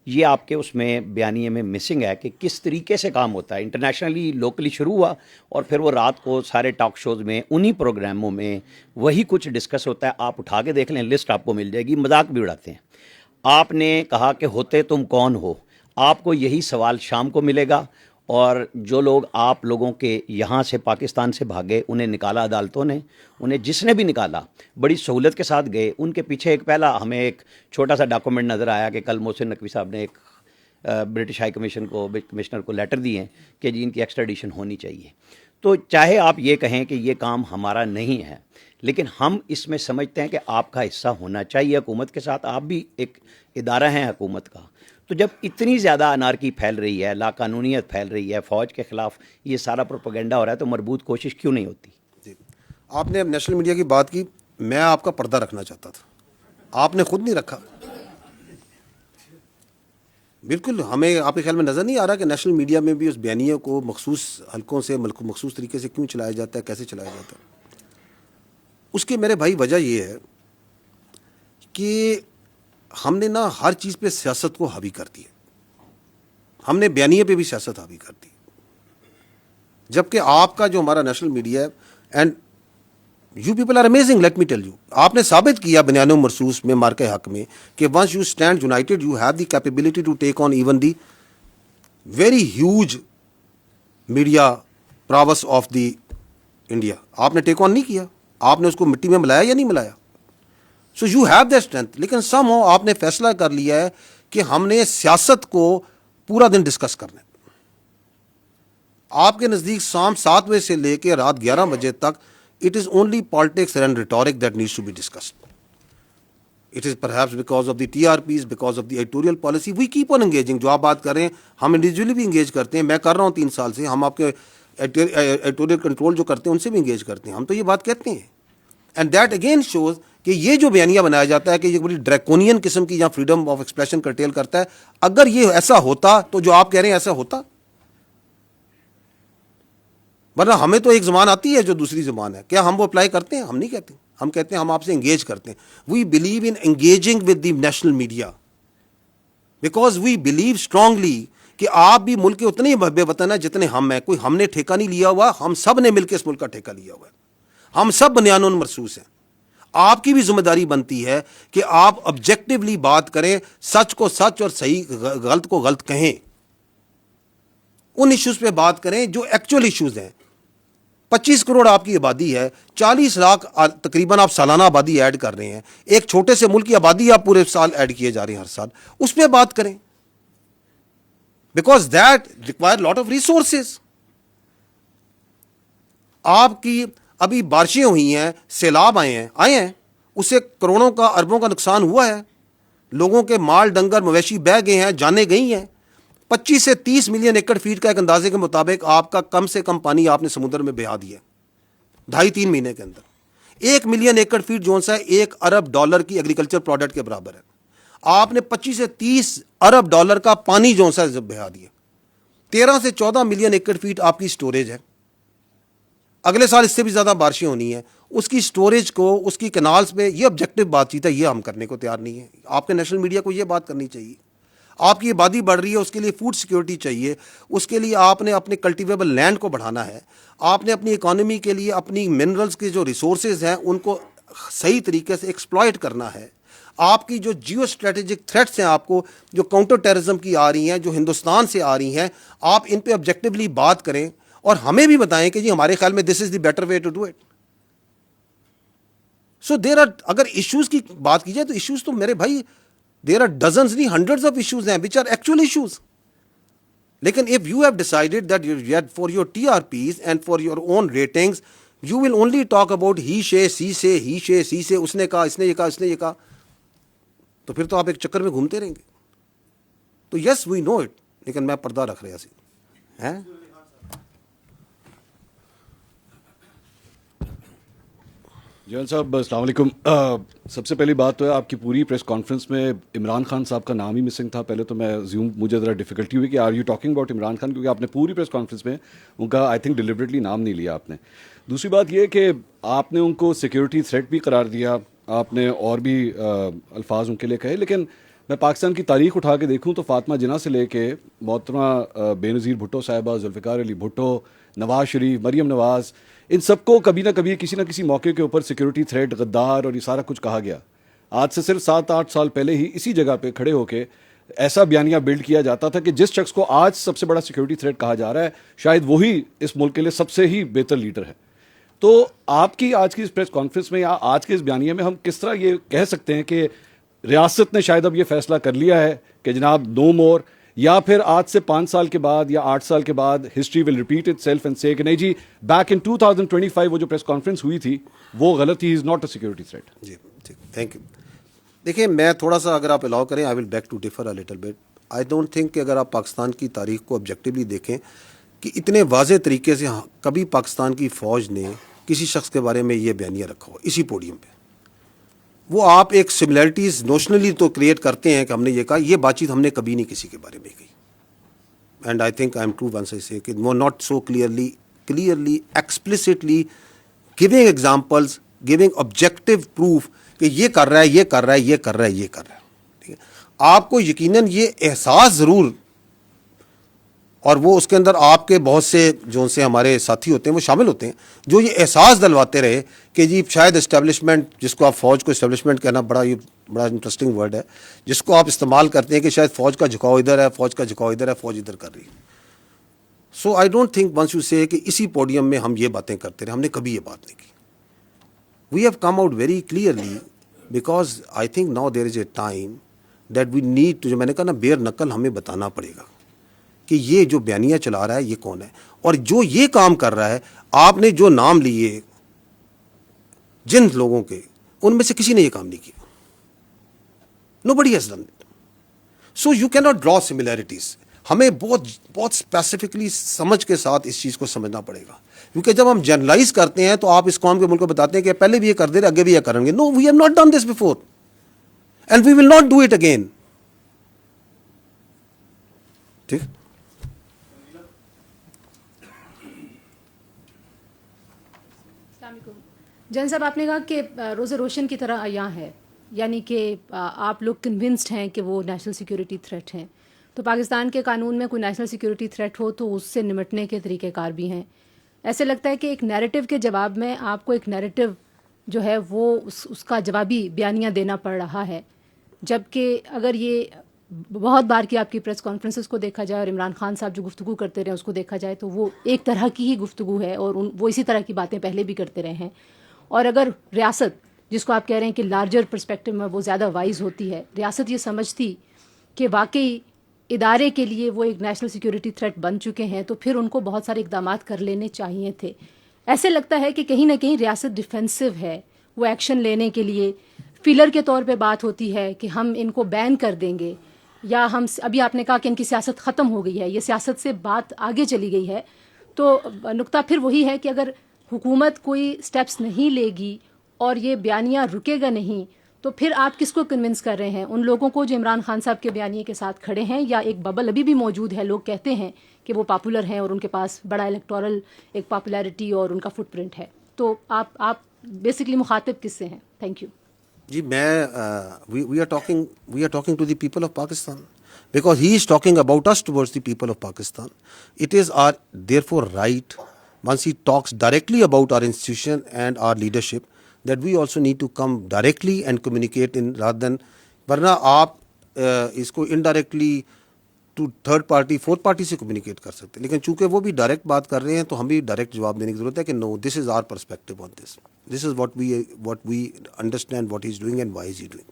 یہ آپ کے اس میں بیانیے میں مسنگ ہے کہ کس طریقے سے کام ہوتا ہے. انٹرنیشنلی لوکلی شروع ہوا اور پھر وہ رات کو سارے ٹاک شوز میں, انہی پروگراموں میں وہی کچھ ڈسکس ہوتا ہے. آپ اٹھا کے دیکھ لیں, لسٹ آپ کو مل جائے گی. مذاق بھی اڑاتے ہیں. آپ نے کہا کہ ہوتے تم کون ہو, آپ کو یہی سوال شام کو ملے گا. اور جو لوگ آپ لوگوں کے یہاں سے پاکستان سے بھاگے, انہیں نکالا عدالتوں نے, انہیں جس نے بھی نکالا بڑی سہولت کے ساتھ گئے. ان کے پیچھے ایک پہلا ہمیں ایک چھوٹا سا ڈاکومنٹ نظر آیا کہ کل محسن نقوی صاحب نے ایک برٹش ہائی کمشنر کو لیٹر دیے ہیں کہ جی ان کی ایکسٹریڈیشن ہونی چاہیے. تو چاہے آپ یہ کہیں کہ یہ کام ہمارا نہیں ہے, لیکن ہم اس میں سمجھتے ہیں کہ آپ کا حصہ ہونا چاہیے حکومت کے ساتھ. آپ بھی ایک ادارہ ہیں حکومت کا. تو جب اتنی زیادہ انارکی پھیل رہی ہے, لا قانونیت پھیل رہی ہے, فوج کے خلاف یہ سارا پروپیگنڈا ہو رہا ہے, تو مربوط کوشش کیوں نہیں ہوتی؟ جی, آپ نے اب نیشنل میڈیا کی بات کی, میں آپ کا پردہ رکھنا چاہتا تھا, آپ نے خود نہیں رکھا. بالکل ہمیں آپ کے خیال میں نظر نہیں آ رہا کہ نیشنل میڈیا میں بھی اس بیانیے کو مخصوص حلقوں سے مخصوص طریقے سے کیوں چلایا جاتا ہے, کیسے چلایا جاتا ہے. اس کی میرے بھائی وجہ یہ ہے کہ ہم نے نا ہر چیز پہ سیاست کو حاوی کر دی ہے. ہم نے بیانیے پہ بھی سیاست حاوی کر دی, جبکہ آپ کا جو ہمارا نیشنل میڈیا ہے, and you people are amazing, let me tell you, آپ نے ثابت کیا بنیان و مرصوص میں, مارکہ حق میں, کہ once you stand united you have the capability to take on even the very huge media prowess of the India. آپ نے ٹیک آن نہیں کیا, آپ نے اس کو مٹی میں ملایا یا نہیں ملایا. So you have that strength. لیکن سم ہو آپ نے فیصلہ کر لیا ہے کہ ہم نے سیاست کو پورا دن ڈسکس کرنا ہے. آپ کے نزدیک شام 7 بجے سے لے کے رات 11 بجے تک it is only politics and rhetoric that needs to be discussed. It is perhaps because of the TRPs, because of the editorial policy. We keep on engaging. جو آپ بات کر رہے ہیں, ہم انڈیویجولی بھی انگیج کرتے ہیں. میں کر رہا ہوں 3 سال سے. ہم آپ کے ایڈیٹوریل کنٹرول جو کرتے ہیں ان سے بھی انگیج کرتے ہیں. ہم تو یہ بات کہتے ہیں. اینڈ دیٹ اگین شوز کہ یہ جو بیانیہ بنایا جاتا ہے کہ یہ بڑی ڈریکونین قسم کی, یا فریڈم آف ایکسپریشن کرٹیل کرتا ہے. اگر یہ ایسا ہوتا تو جو آپ کہہ رہے ہیں ایسا ہوتا, ورنہ ہمیں تو ایک زبان آتی ہے جو دوسری زبان ہے. کیا ہم وہ اپلائی کرتے ہیں؟ ہم نہیں کہتے. ہم کہتے ہیں ہم آپ سے انگیج کرتے ہیں. We believe in engaging with the national media because we believe strongly کہ آپ بھی ملک کے اتنے بے وطن ہیں جتنے ہم ہیں. کوئی ہم نے ٹھیکہ نہیں لیا ہوا, ہم سب نے مل کے اس ملک کا ٹھیکہ لیا ہوا ہے. ہم سب بنیان مرصوص ہیں. آپ کی بھی ذمہ داری بنتی ہے کہ آپ آبجیکٹیولی بات کریں, سچ کو سچ اور صحیح غلط کو غلط کہیں. ان ایشوز پہ بات کریں جو ایکچوئل ایشوز ہیں. 25 کروڑ آپ کی آبادی ہے, 40 لاکھ تقریباً آپ سالانہ آبادی ایڈ کر رہے ہیں. ایک چھوٹے سے ملک کی آبادی آپ پورے سال ایڈ کیے جا رہے ہیں ہر سال. اس پہ بات کریں because that require lot of resources. آپ کی ابھی بارشیں ہوئی ہیں, سیلاب آئے ہیں, اس سے کروڑوں کا اربوں کا نقصان ہوا ہے. لوگوں کے مال ڈنگر مویشی بہ گئے ہیں, جانیں گئی ہیں. 25 سے 30 ملین ایکڑ فیٹ کا ایک اندازے کے مطابق آپ کا کم سے کم پانی آپ نے سمندر میں بہا دیا 2.5-3 مہینے کے اندر. 1 ملین ایکڑ فیٹ جو ہے $1 ارب کی ایگریکلچر پروڈکٹ کے برابر ہے. آپ نے 25 سے 30 ارب ڈالر کا پانی جو ہے بہا دیا. 13 سے 14 ملین ایکڑ فیٹ آپ کی سٹوریج ہے. اگلے سال اس سے بھی زیادہ بارشیں ہونی ہیں. اس کی سٹوریج کو, اس کی کینالز پہ, یہ آبجیکٹو بات چیت ہے, یہ ہم کرنے کو تیار نہیں ہے. آپ کے نیشنل میڈیا کو یہ بات کرنی چاہیے. آپ کی آبادی بڑھ رہی ہے, اس کے لیے فوڈ سیکیورٹی چاہیے, اس کے لیے آپ نے اپنے کلٹیویبل لینڈ کو بڑھانا ہے. آپ نے اپنی اکانومی کے لیے اپنی منرلز کے جو ریسورسز ہیں ان کو صحیح طریقے سے ایکسپلائٹ کرنا ہے. آپ کی جو جیو اسٹریٹجک تھریٹس ہیں, آپ کو جو کاؤنٹر ٹیررزم کی آ رہی ہیں, جو ہندوستان سے آ رہی ہیں, آپ ان پہ آبجیکٹیولی بات کریں اور ہمیں بھی بتائیں کہ جی ہمارے خیال میں this is the better way to do it. So there are, اگر ایشوز کی بات کی جائے تو ایشوز تو میرے بھائی دیر آر ڈزنز نہیں ہنڈریڈز آف ایشوز ہیں وچ آر ایکچوئل ایشوز. لیکن if you have decided that for your TRPs and for your own ratings you will only talk about he say she say اس نے کہا, اس نے یہ کہا, اس نے یہ کہا, تو پھر تو آپ ایک چکر میں گھومتے رہیں گے. تو یس وی نو اٹ, لیکن میں پردہ رکھ رہا سی ہیں. جوان صاحب السلام علیکم. سب سے پہلی بات تو ہے آپ کی پوری پریس کانفرنس میں عمران خان صاحب کا نام ہی مسنگ تھا. پہلے تو میں مجھے ذرا ڈیفیکلٹی ہوئی کہ are you talking about Imran Khan, کیونکہ آپ نے پوری پریس کانفرنس میں ان کا آئی تھنک ڈیلیبریٹلی نام نہیں لیا آپ نے. دوسری بات یہ کہ آپ نے ان کو سیکیورٹی تھریٹ بھی قرار دیا, آپ نے اور بھی الفاظ ان کے لیے کہے. لیکن میں پاکستان کی تاریخ اٹھا کے دیکھوں تو فاطمہ جناح سے لے کے محترمہ بے نظیر بھٹو صاحبہ, ذوالفقار علی بھٹو, نواز شریف, مریم نواز, ان سب کو کبھی نہ کبھی کسی نہ کسی موقع کے اوپر سیکیورٹی تھریٹ, غدار اور یہ سارا کچھ کہا گیا. آج سے صرف 7-8 سال پہلے ہی اسی جگہ پہ کھڑے ہو کے ایسا بیانیہ بلڈ کیا جاتا تھا کہ جس شخص کو آج سب سے بڑا سیکیورٹی تھریٹ کہا جا رہا ہے شاید وہی اس ملک کے لیے سب سے ہی بہتر لیڈر ہے. تو آپ کی آج کی اس پریس کانفرنس میں یا آج کے اس بیانیے میں ہم کس طرح یہ کہہ سکتے ہیں کہ ریاست نے شاید اب یہ فیصلہ کر لیا ہے کہ جناب نو مور, یا پھر آج سے 5 سال کے بعد یا 8 سال کے بعد history will repeat it self and سے کہ نہیں جی بیک ان 2025 وہ جو پریس کانفرنس ہوئی تھی وہ غلط تھی, is not a security threat. جی ٹھیک, تھینک یو. دیکھیں میں تھوڑا سا اگر آپ الاؤ کریں, I will beg to differ a little bit. I don't think کہ اگر آپ پاکستان کی تاریخ کو آبجیکٹیولی دیکھیں کہ اتنے واضح طریقے سے کبھی پاکستان کی فوج نے کسی شخص کے بارے میں یہ بیانیہ رکھا ہو اسی پوڈیم پہ. وہ آپ ایک سملیرٹیز نوشنلی تو کریٹ کرتے ہیں کہ ہم نے یہ کہا, یہ بات چیت ہم نے کبھی نہیں کسی کے بارے میں کہی. And I think I am true once I say کہ وہ not so clearly explicitly giving examples, giving objective proof کہ یہ کر رہا ہے, یہ کر رہا ہے, یہ کر رہا ہے, یہ کر رہا ہے. ٹھیک ہے, آپ کو یقیناً یہ احساس ضرور, اور وہ اس کے اندر آپ کے بہت سے جو سے ہمارے ساتھی ہوتے ہیں وہ شامل ہوتے ہیں جو یہ احساس دلواتے رہے کہ جی شاید اسٹیبلشمنٹ, جس کو آپ فوج کو اسٹیبلشمنٹ کہنا بڑا انٹرسٹنگ ورڈ ہے, جس کو آپ استعمال کرتے ہیں کہ شاید فوج کا جھکاؤ ادھر ہے, فوج کا جھکاؤ ادھر ہے, فوج ادھر کر رہی ہے. So I don't think once you say کہ اسی پوڈیم میں ہم یہ باتیں کرتے رہے, ہم نے کبھی یہ بات نہیں کی. We have come out very clearly because I think now there is a time that we need to, جو میں نے کہا نا بیر نقل ہمیں بتانا پڑے گا کہ یہ جو بیانیہ چلا رہا ہے یہ کون ہے, اور جو یہ کام کر رہا ہے. آپ نے جو نام لیے جن لوگوں کے, ان میں سے کسی نے یہ کام نہیں کیا. Nobody has done it. So you cannot draw similarities. ہمیں بہت اسپیسیفکلی سمجھ کے ساتھ اس چیز کو سمجھنا پڑے گا, کیونکہ جب ہم جرنلائز کرتے ہیں تو آپ اس قوم کے ملک کو بتاتے ہیں کہ پہلے بھی یہ کر دے رہے, آگے بھی یہ کریں گے. No, we have not done this before and we will not do it again. ٹھیک. جن صاحب آپ نے کہا کہ روز روشن کی طرح عیاں ہے, یعنی کہ آپ لوگ کنونسڈ ہیں کہ وہ نیشنل سیکیورٹی تھریٹ ہیں. تو پاکستان کے قانون میں کوئی نیشنل سیکیورٹی تھریٹ ہو تو اس سے نمٹنے کے طریقہ کار بھی ہیں. ایسے لگتا ہے کہ ایک نیریٹو کے جواب میں آپ کو ایک نیریٹو جو ہے وہ اس کا جوابی بیانیہ دینا پڑ رہا ہے, جبکہ اگر یہ بہت بار کی آپ کی پریس کانفرنسز کو دیکھا جائے اور عمران خان صاحب جو گفتگو کرتے رہے اس کو دیکھا جائے تو وہ ایک طرح کی ہی گفتگو ہے, اور وہ اسی طرح کی باتیں پہلے بھی کرتے رہے ہیں. اور اگر ریاست, جس کو آپ کہہ رہے ہیں کہ لارجر پرسپیکٹو میں وہ زیادہ وائز ہوتی ہے, ریاست یہ سمجھتی کہ واقعی ادارے کے لیے وہ ایک نیشنل سیکیورٹی تھریٹ بن چکے ہیں تو پھر ان کو بہت سارے اقدامات کر لینے چاہیے تھے. ایسے لگتا ہے کہ کہیں نہ کہیں ریاست ڈیفینسو ہے, وہ ایکشن لینے کے لیے فیلر کے طور پہ بات ہوتی ہے کہ ہم ان کو بین کر دیں گے، یا ہم ابھی آپ نے کہا کہ ان کی سیاست ختم ہو گئی ہے، یہ سیاست سے بات آگے چلی گئی ہے، تو نقطہ پھر وہی ہے کہ اگر حکومت کوئی سٹیپس نہیں لے گی اور یہ بیانیہ رکے گا نہیں، تو پھر آپ کس کو کنونس کر رہے ہیں؟ ان لوگوں کو جو عمران خان صاحب کے بیانیے کے ساتھ کھڑے ہیں، یا ایک ببل ابھی بھی موجود ہے، لوگ کہتے ہیں کہ وہ پاپولر ہیں اور ان کے پاس بڑا الیکٹورل ایک پاپولیرٹی اور ان کا فٹ پرنٹ ہے، تو آپ بیسکلی مخاطب کس سے ہیں؟ Thank you. جی میں we are talking to the people of Pakistan, because he is talking about us towards the people of Pakistan. It is our therefore right, once he talks directly about our institution and our leadership, that we also need to come directly and communicate in rather than, ورنہ آپ اس کو indirectly to third party fourth party سے communicate کر سکتے ہیں، لیکن چونکہ وہ بھی ڈائریکٹ بات کر رہے ہیں تو ہم بھی ڈائریکٹ جواب دینے کی ضرورت ہے کہ no, this is our perspective on this, this is what we understand what he is doing and why is he doing.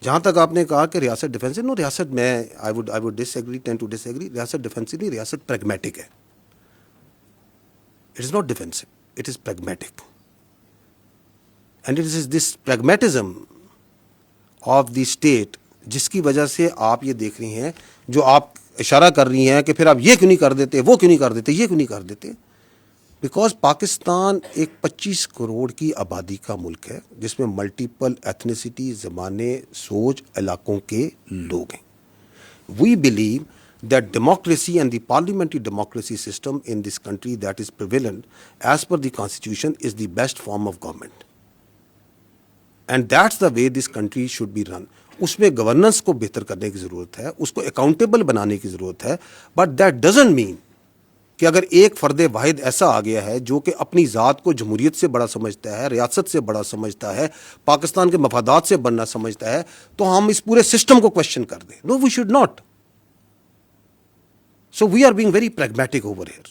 جہاں تک آپ نے کہا کہ ریاست ڈیفینسو، نو، ریاست میں I would disagree, tend to disagree. ریاست ڈیفینسو نہیں، ریاست پریگمیٹک ہے. It is not defensive, it is pragmatic. And it is this pragmatism of the state جس کی وجہ سے آپ یہ دیکھ رہی ہیں، جو آپ اشارہ کر رہی ہیں کہ پھر آپ یہ کیوں نہیں کر دیتے، وہ کیوں نہیں کر دیتے، یہ کیوں نہیں کر دیتے. بیکاز پاکستان ایک 25 کروڑ کی آبادی کا ملک ہے جس میں ملٹیپل ایتھنیسٹی، زبانیں، سوچ، علاقوں کے لوگ ہیں. We believe that democracy and the parliamentary democracy system in this country that is prevalent as per the constitution is the best form of government, and that's the way this country should be run. اس میں governance کو بہتر کرنے کی ضرورت ہے، اس کو accountable بنانے کی ضرورت ہے، بٹ دیٹ ڈزنٹ مین کہ اگر ایک فرد واحد ایسا آ گیا ہے جو کہ اپنی ذات کو جمہوریت سے بڑا سمجھتا ہے، ریاست سے بڑا سمجھتا ہے، پاکستان کے مفادات سے بڑا سمجھتا ہے، تو ہم اس پورے سسٹم کو کوشچن کر دیں. No, we should not. So we are being very pragmatic over here.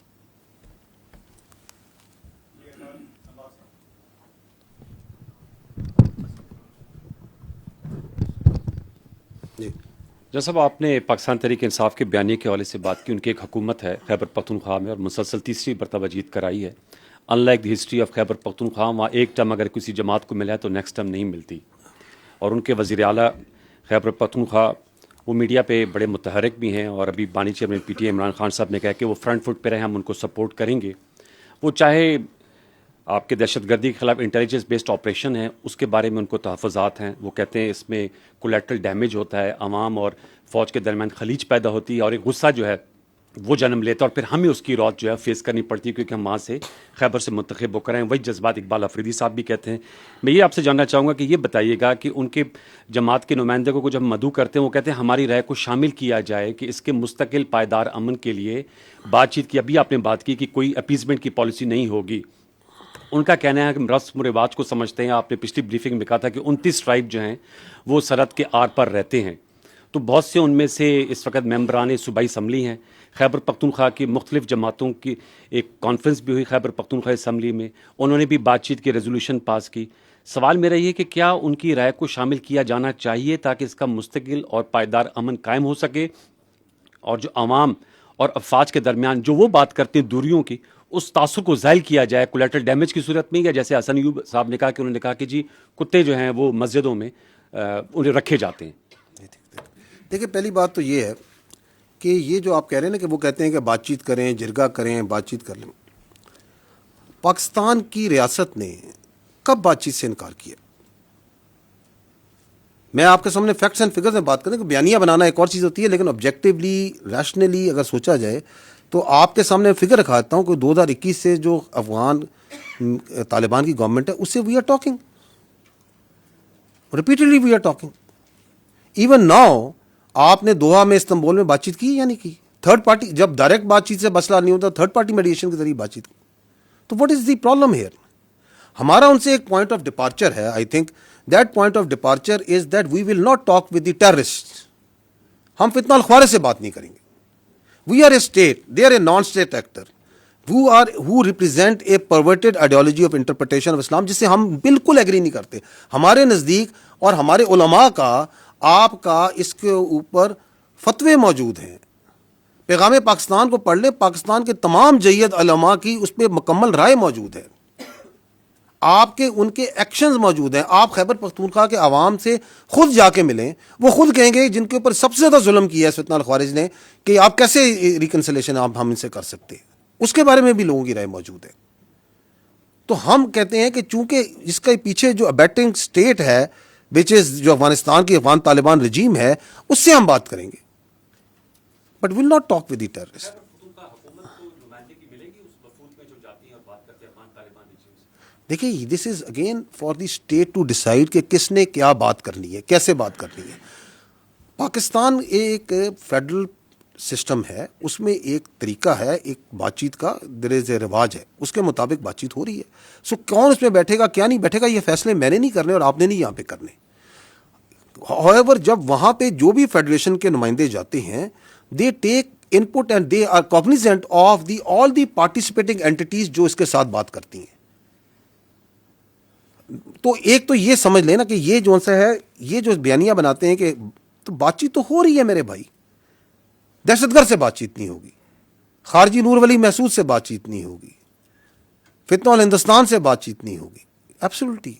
جب صاحب آپ نے پاکستان تحریک انصاف کے بیانیے کے حوالے سے بات کی، ان کی ایک حکومت ہے خیبر پختونخوا میں اور مسلسل تیسری مرتبہ جیت کرائی ہے. Unlike the history of Khyber Pakhtunkhwa, وہاں ایک ٹرم اگر کسی جماعت کو ملا ہے تو نیکسٹ ٹرم نہیں ملتی. اور ان کے وزیر اعلیٰ خیبر پختونخوا وہ میڈیا پہ بڑے متحرک بھی ہیں، اور ابھی بانی chairman P T I Imran Khan صاحب نے کہا کہ وہ فرنٹ فٹ پہ رہے، ہم ان کو سپورٹ کریں گے. وہ چاہے آپ کے دہشت گردی کے خلاف انٹیلیجنس بیسڈ آپریشن ہے، اس کے بارے میں ان کو تحفظات ہیں. وہ کہتے ہیں اس میں کولیٹرل ڈیمیج ہوتا ہے، عوام اور فوج کے درمیان خلیج پیدا ہوتی ہے، اور ایک غصہ جو ہے وہ جنم لیتا ہے، اور پھر ہمیں اس کی روت جو ہے فیس کرنی پڑتی ہے کیونکہ ہم وہاں سے خیبر سے منتخب ہو کر ہیں. وہی جذبات اقبال افریدی صاحب بھی کہتے ہیں. میں یہ آپ سے جاننا چاہوں گا کہ یہ بتائیے گا کہ ان کے جماعت کے نمائندے کو جب مدعو کرتے ہیں، وہ کہتے ہیں ہماری رائے کو شامل کیا جائے کہ اس کے مستقل پائیدار امن کے لیے بات چیت کی. ابھی آپ نے بات کی کہ کوئی اپیزمنٹ کی پالیسی نہیں ہوگی. ان کا کہنا ہے کہ رسم و رواج کو سمجھتے ہیں. آپ نے پچھلی بریفنگ میں کہا تھا کہ 29 ٹرائب جو ہیں وہ سرحد کے آر پر رہتے ہیں، تو بہت سے ان میں سے اس وقت ممبران صوبائی اسمبلی ہیں. خیبر پختونخوا کی مختلف جماعتوں کی ایک کانفرنس بھی ہوئی خیبر پختونخوا اسمبلی میں، انہوں نے بھی بات چیت کی ریزولوشن پاس کی. سوال میرا یہ کہ کیا ان کی رائے کو شامل کیا جانا چاہیے تاکہ اس کا مستقل اور پائیدار امن قائم ہو سکے، اور جو عوام اور افواج کے درمیان جو وہ بات کرتے ہیں دوریوں کی، اس تاثر کو زائل کیا جائے کولیٹرل ڈیمیج کی صورت میں، یا جیسے حسن ایوب صاحب نے کہا کہ انہوں نے کہا کہ جی کتے جو ہیں وہ مسجدوں میں انہیں رکھے جاتے ہیں. دیکھیں، پہلی بات تو یہ ہے کہ یہ جو آپ کہہ رہے ہیں نا کہ وہ کہتے ہیں کہ بات چیت کریں، جرگہ کریں، بات چیت کر لیں. پاکستان کی ریاست نے کب بات چیت سے انکار کیا؟ میں آپ کے سامنے فیکٹس اینڈ فگرز میں بات کروں کہ بیانیہ بنانا ایک اور چیز ہوتی ہے، لیکن آبجیکٹیولی ریشنلی اگر سوچا جائے تو آپ کے سامنے فگر رکھاتا ہوں کہ 2021 سے جو افغان طالبان کی گورنمنٹ ہے اس سے we are talking repeatedly, we are talking. Even now آپ نے دوحہ میں، استنبول میں بات چیت کی یا نہیں کی؟ تھرڈ پارٹی جب ڈائریکٹ بات چیت سے مسئلہ نہیں ہوتا، تھرڈ پارٹی میڈیشن کے ذریعے بات چیت کی. تو what is the problem here? ہمارا ان سے ایک پوائنٹ آف ڈپارچر ہے. I think that point of departure is that we will not talk with the terrorist. ہم فتنہ الخوارے سے بات نہیں کریں گے. We are a state, they are a non state actor who represent a perverted ideology of interpretation of Islam جس سے ہم بالکل ایگری نہیں کرتے. ہمارے نزدیک اور ہمارے علماء کا، آپ کا اس کے اوپر فتوے موجود ہیں. پیغام پاکستان کو پڑھ لیں، پاکستان کے تمام جید علماء کی اس پہ مکمل رائے موجود ہے. آپ کے ان کے ایکشنز موجود ہیں. آپ خیبر پختونخوا کے عوام سے خود جا کے ملیں, وہ خود کہیں گے جن کے اوپر سب سے زیادہ ظلم کیا ہے فتنہ الخوارج نے, کہ آپ کیسے ریکنسلیشن ہم ان سے کر سکتے ہیں. اس کے بارے میں بھی لوگوں کی رائے موجود ہے. تو ہم کہتے ہیں کہ چونکہ اس کے پیچھے جو ابیٹنگ اسٹیٹ ہے وچ از جو افغانستان کی افغان طالبان رجیم ہے, اس سے ہم بات کریں گے, but will not talk with the terrorist. دیکھیے this is again for the state to decide کہ کس نے کیا بات کرنی ہے, کیسے بات کرنی ہے. پاکستان ایک فیڈرل سسٹم ہے, اس میں ایک طریقہ ہے ایک بات چیت کا, دیر از اے رواج ہے, اس کے مطابق بات چیت ہو رہی ہے. سو کون اس میں بیٹھے گا کیا نہیں بیٹھے گا, یہ فیصلے میں نے نہیں کرنے اور آپ نے نہیں یہاں پہ کرنے. however جب وہاں پہ جو بھی فیڈریشن کے نمائندے جاتے ہیں, they take input and they are cognizant of the all the participating entities جو اس کے ساتھ بات کرتی ہیں. تو ایک تو یہ سمجھ لینا کہ یہ جو سا ہے, یہ جو بیانیہ بناتے ہیں کہ تو بات چیت تو ہو رہی ہے میرے بھائی. دہشت گرد سے بات چیت نہیں ہوگی, خارجی نور ولی محسود سے بات چیت نہیں ہوگی, فتنہ الہندوستان سے بات چیت نہیں ہوگی. ایبسولوٹلی.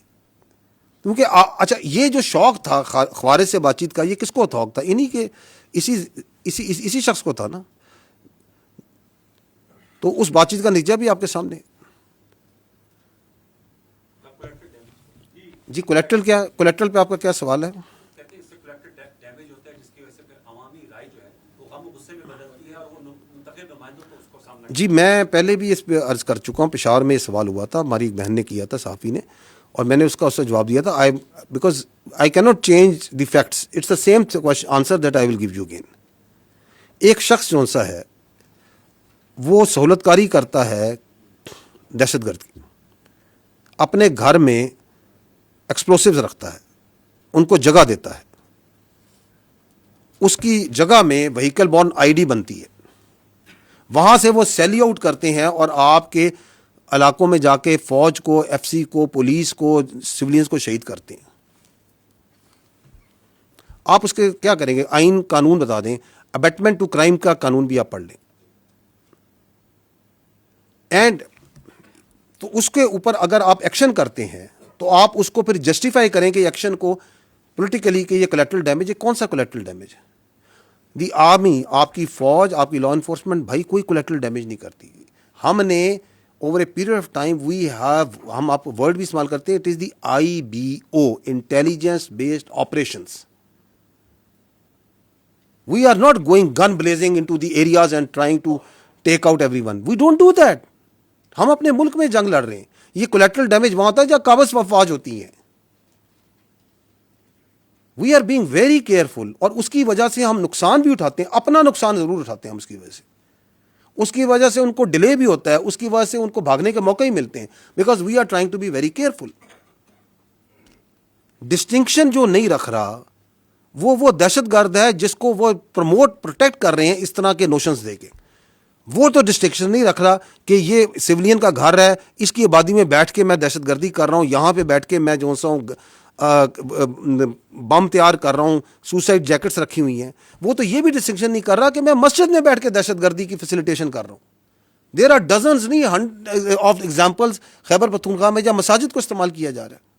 کیونکہ اچھا یہ جو شوق تھا خوارج سے بات چیت کا, یہ کس کو شوق تھا؟ انہی کے اسی شخص کو تھا نا. تو اس بات چیت کا نتیجہ بھی آپ کے سامنے. جی کولیکٹرل کیا, کولیکٹرل پہ آپ کا کیا سوال ہے؟ جی میں پہلے بھی اس پہ عرض کر چکا ہوں, پشاور میں یہ سوال ہوا تھا, ہماری ایک بہن نے کیا تھا صحافی نے, اور میں نے اس کا جواب دیا تھا. بیکاز آئی کی not change the facts, it's the same answer that I will give you again. ایک شخص جو سا ہے وہ سہولت کاری کرتا ہے دہشت گرد کی, اپنے گھر میں ایکسپلوسیوز رکھتا ہے, ان کو جگہ دیتا ہے, اس کی جگہ میں وہیکل بورن آئی ڈی بنتی ہے, وہاں سے وہ سیلی آؤٹ کرتے ہیں اور آپ کے علاقوں میں جا کے فوج کو, ایف سی کو, پولیس کو, سولینز کو شہید کرتے ہیں. آپ اس کے کیا کریں گے؟ آئین قانون بتا دیں, ابیٹمنٹ ٹو کرائم کا قانون بھی آپ پڑھ لیں, اینڈ تو اس کے اوپر اگر آپ ایکشن کرتے ہیں تو آپ اس کو پھر جسٹیفائی کریں کہ ایکشن کو پولیٹیکلی کہ یہ کولیٹرل ڈیمیج ہے. کون سا کولیٹرل ڈیمیج ہے؟ دی آرمی, آپ کی فوج, آپ کی لا انفورسمنٹ بھائی کوئی کولیٹرل ڈیمیج نہیں کرتی. ہم نے over a period of time we have, ہم آپ ورڈ بھی استعمال کرتے ہیں, it is the IBO, intelligence based operations. We are not going gun blazing into the areas and trying to take out everyone. We don't do that. ہم اپنے ملک میں جنگ لڑ رہے ہیں. یہ کولیٹرل ڈیمیج وہاں ہوتا ہے جہاں قابض افواج ہوتی ہیں. We are being very careful, اور اس کی وجہ سے ہم نقصان بھی اٹھاتے ہیں, اپنا نقصان ضرور اٹھاتے ہیں ہم اس کی وجہ سے. اس کی وجہ سے ان کو ڈیلے بھی ہوتا ہے, اس کی وجہ سے ان کو بھاگنے کے موقع ہی ملتے ہیں, because we are trying to be very careful. Distinction جو نہیں رکھ رہا وہ دہشت گرد ہے جس کو وہ پروموٹ پروٹیکٹ کر رہے ہیں اس طرح کے نوشنز دے کے. وہ تو ڈسٹنکشن نہیں رکھ رہا کہ یہ سویلین کا گھر ہے, اس کی آبادی میں بیٹھ کے میں دہشت گردی کر رہا ہوں, یہاں پہ بیٹھ کے میں جو سا ہوں بم تیار کر رہا ہوں, سوسائڈ جیکٹس رکھی ہوئی ہیں. وہ تو یہ بھی ڈسٹنکشن نہیں کر رہا کہ میں مسجد میں بیٹھ کے دہشت گردی کی فیسیلیٹیشن کر رہا ہوں. دیر آر ڈزنز نہیں آف ایگزامپلس خیبر پختونخوا میں جہاں مساجد کو استعمال کیا جا رہا ہے.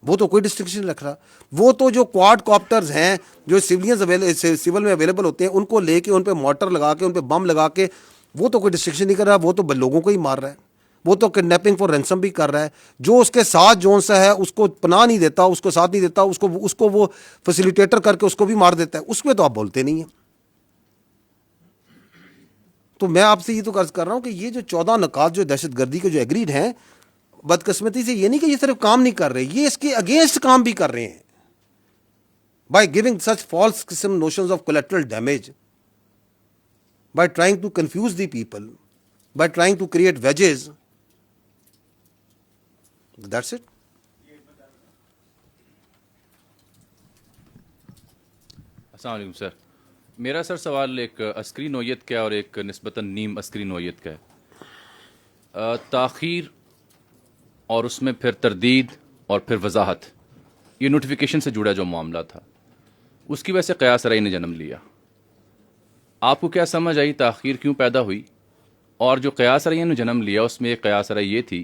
وہ تو کوئی ڈسٹنکشن رکھ رہا. وہ تو جو کوارڈ کاپٹرز ہیں جو سول میں اویلیبل ہوتے ہیں, ان کو لے کے ان پہ موٹر لگا کے ان پہ بم لگا کے, وہ تو کوئی ڈسٹنکشن نہیں کر رہا. وہ تو لوگوں کو ہی مار رہا ہے. وہ تو کڈنیپنگ فار رینسم بھی کر رہا ہے. جو اس کے ساتھ جو سا ہے اس کو پناہ نہیں دیتا, اس کو ساتھ نہیں دیتا, اس کو وہ فیسیلیٹیٹر کر کے اس کو بھی مار دیتا ہے. اس پہ تو آپ بولتے نہیں ہیں. تو میں آپ سے یہ تو عرض کر رہا ہوں کہ یہ جو 14 نکات جو دہشت گردی کے جو ایگریڈ ہیں, بدقسمتی سے یہ نہیں کہ یہ صرف کام نہیں کر رہے, یہ اس کے اگینسٹ کام بھی کر رہے ہیں. بائی گیونگ سچ فالس قسم notions of collateral damage, by trying to confuse the people, by trying to create wedges. That's it. السلام علیکم سر. میرا سر سوال ایک عسکری نوعیت کا اور ایک نسبتاً نیم عسکری نوعیت کا ہے. تاخیر اور اس میں پھر تردید اور پھر وضاحت, یہ نوٹیفیکیشن سے جڑا جو معاملہ تھا, اس کی وجہ سے قیاس رأی نے جنم لیا. آپ کو کیا سمجھ آئی تاخیر کیوں پیدا ہوئی؟ اور جو قیاس رأی نے جنم لیا اس میں ایک قیاس رأی یہ تھی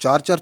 4-4,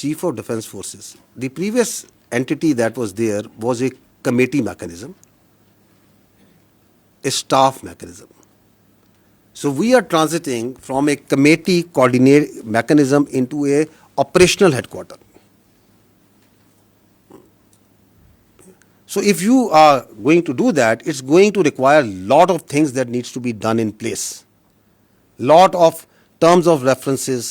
Chief of Defence Forces. The previous entity that was there was a committee mechanism, a staff mechanism. So we are transiting from a committee coordinate mechanism into a operational headquarter. So if you are going to do that, it's going to require a lot of things that needs to be done in place. Lot of terms of references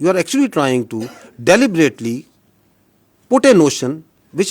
you are actually trying to deliberately put a notion which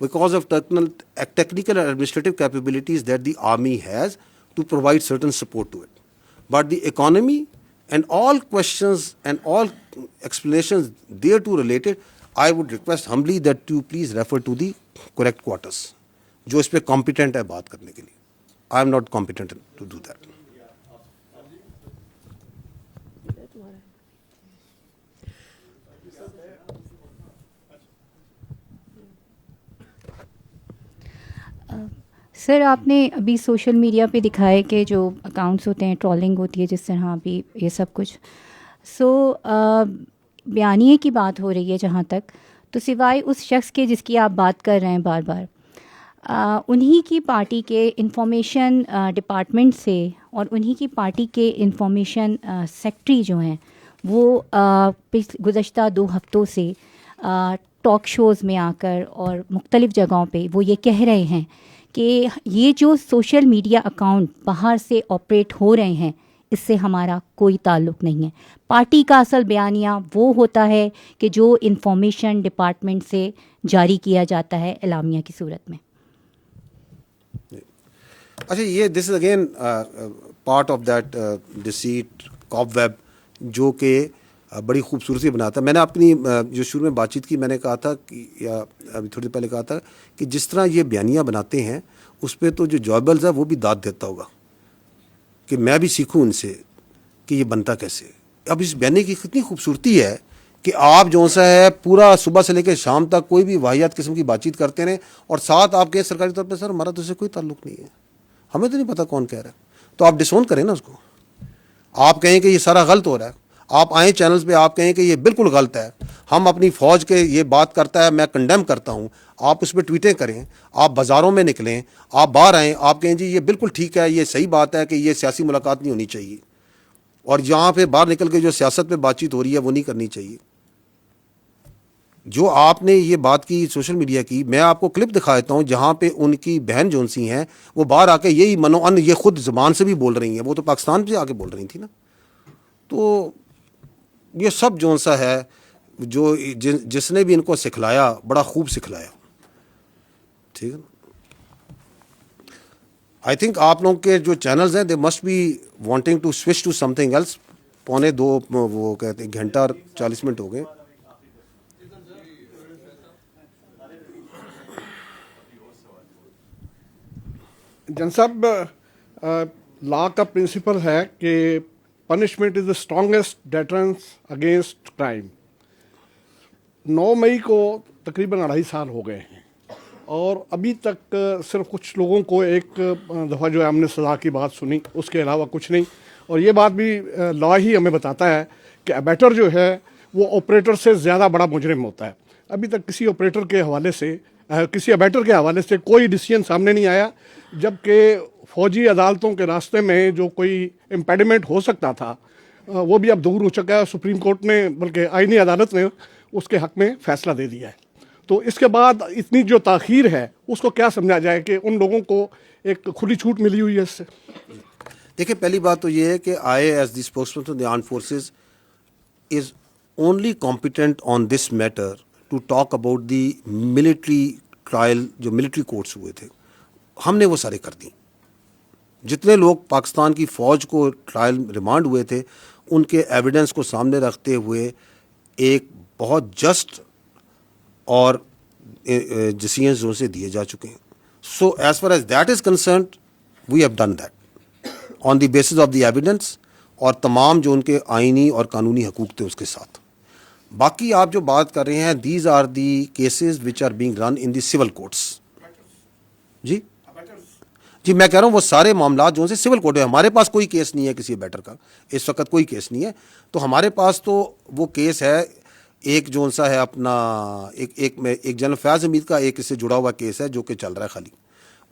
because of technical and administrative capabilities that the army has to provide certain support to it. But the economy and all questions and all explanations thereto related, I would request humbly that you please refer to the correct quarters, جو اس پہ competent ہے بات کرنے کے لیے. I am not competent to do that. سر آپ نے ابھی سوشل میڈیا پہ دکھایا کہ جو اکاؤنٹس ہوتے ہیں ٹرولنگ ہوتی ہے جس طرح ابھی یہ سب کچھ بیانیے کی بات ہو رہی ہے جہاں تک, تو سوائے اس شخص کے جس کی آپ بات کر رہے ہیں بار بار, انہی کی پارٹی کے انفارمیشن ڈپارٹمنٹ سے اور انہی کی پارٹی کے انفارمیشن سیکٹری جو ہیں وہ گزشتہ 2 ہفتوں سے ٹاک شوز میں آ کر اور مختلف جگہوں پہ وہ یہ کہہ رہے ہیں کہ یہ جو سوشل میڈیا اکاؤنٹ باہر سے آپریٹ ہو رہے ہیں اس سے ہمارا کوئی تعلق نہیں ہے. پارٹی کا اصل بیانیہ وہ ہوتا ہے کہ جو انفارمیشن ڈپارٹمنٹ سے جاری کیا جاتا ہے اعلامیہ کی صورت میں. اچھا, یہ this is again part of that deceit cobweb جو کہ بڑی خوبصورتی بناتا ہے. میں نے اپنی جو شروع میں بات چیت کی میں نے کہا تھا یا ابھی تھوڑی دیر پہلے کہا تھا کہ جس طرح یہ بیانیہ بناتے ہیں اس پہ تو جو جوابلز ہے وہ بھی داد دیتا ہوگا کہ میں بھی سیکھوں ان سے کہ یہ بنتا کیسے. اب اس بیانیے کی کتنی خوبصورتی ہے کہ آپ جو سا ہے پورا صبح سے لے کے شام تک کوئی بھی واحد قسم کی بات چیت کرتے رہیں اور ساتھ آپ کہیں سرکاری طور پہ سر ہمارا تو اس سے کوئی تعلق نہیں ہے, ہمیں تو نہیں پتہ کون کہہ رہا ہے, تو آپ ڈسون کریں نا اس کو. آپ کہیں کہ یہ سارا غلط ہو رہا ہے, آپ آئیں چینلز پہ آپ کہیں کہ یہ بالکل غلط ہے, ہم اپنی فوج کے یہ بات کرتا ہے میں کنڈیم کرتا ہوں, آپ اس پہ ٹویٹیں کریں, آپ بازاروں میں نکلیں, آپ باہر آئیں, آپ کہیں جی یہ بالکل ٹھیک ہے, یہ صحیح بات ہے کہ یہ سیاسی ملاقات نہیں ہونی چاہیے, اور یہاں پہ باہر نکل کے جو سیاست پہ بات چیت ہو رہی ہے وہ نہیں کرنی چاہیے. جو آپ نے یہ بات کی سوشل میڈیا کی, میں آپ کو کلپ دکھا دیتا ہوں جہاں پہ ان کی بہن جون سی ہیں وہ باہر آ کے یہی منو یہ خود زبان سے بھی بول رہی ہیں, وہ تو پاکستان سے آ کے بول رہی تھی نا. تو یہ سب جون سا ہے جو جس نے بھی ان کو سکھلایا بڑا خوب سکھلایا. ٹھیک ہے نا. آئی تھنک آپ لوگوں کے جو چینلز ہیں they must be wanting to switch to something else. 1:45 وہ کہتے ہیں گھنٹہ اور 40 منٹ ہو گئے. جن صاحب, لا کا پرنسپل ہے کہ punishment is the strongest deterrence against crime. 9 مئی کو تقریباً 2.5 سال ہو گئے ہیں اور ابھی تک صرف کچھ لوگوں کو ایک دفعہ جو ہے ہم نے سزا کی بات سنی, اس کے علاوہ کچھ نہیں. اور یہ بات بھی لا ہی ہمیں بتاتا ہے کہ ابیٹر جو ہے وہ آپریٹر سے زیادہ بڑا مجرم ہوتا ہے. ابھی تک کسی آپریٹر کے حوالے سے کسی ابیٹر کے حوالے سے کوئی ڈیسیجن سامنے نہیں آیا, جبکہ فوجی عدالتوں کے راستے میں جو کوئی امپیڈمنٹ ہو سکتا تھا وہ بھی اب دور ہو چکا ہے. سپریم کورٹ نے بلکہ آئینی عدالت نے اس کے حق میں فیصلہ دے دیا ہے. تو اس کے بعد اتنی جو تاخیر ہے اس کو کیا سمجھا جائے کہ ان لوگوں کو ایک کھلی چھوٹ ملی ہوئی ہے اس سے؟ دیکھیں, پہلی بات تو یہ ہے کہ I uh as the spokesperson of the armed forces is only competent on this matter to talk about the military trial جو ملٹری کورٹس ہوئے تھے. ہم نے وہ سارے کر دیں. جتنے لوگ پاکستان کی فوج کو ٹرائل ریمانڈ ہوئے تھے ان کے ایویڈنس کو سامنے رکھتے ہوئے ایک بہت جسٹ اور ڈیسیژنز جو سے دیے جا چکے ہیں. So as far as that is concerned we have done that on the basis of the evidence اور تمام جو ان کے آئینی اور قانونی حقوق تھے اس کے ساتھ. باقی آپ جو بات کر رہے ہیں these are the cases which are being run in the civil courts. جی میں کہہ رہا ہوں وہ سارے معاملات جو سے سول کورٹ ہے. ہمارے پاس کوئی کیس نہیں ہے کسی بیٹر کا, اس وقت کوئی کیس نہیں ہے. تو ہمارے پاس تو وہ کیس ہے ایک جو سا ہے اپنا ایک جنرل فیاض حمید کا ایک اس سے جڑا ہوا کیس ہے جو کہ چل رہا ہے خالی.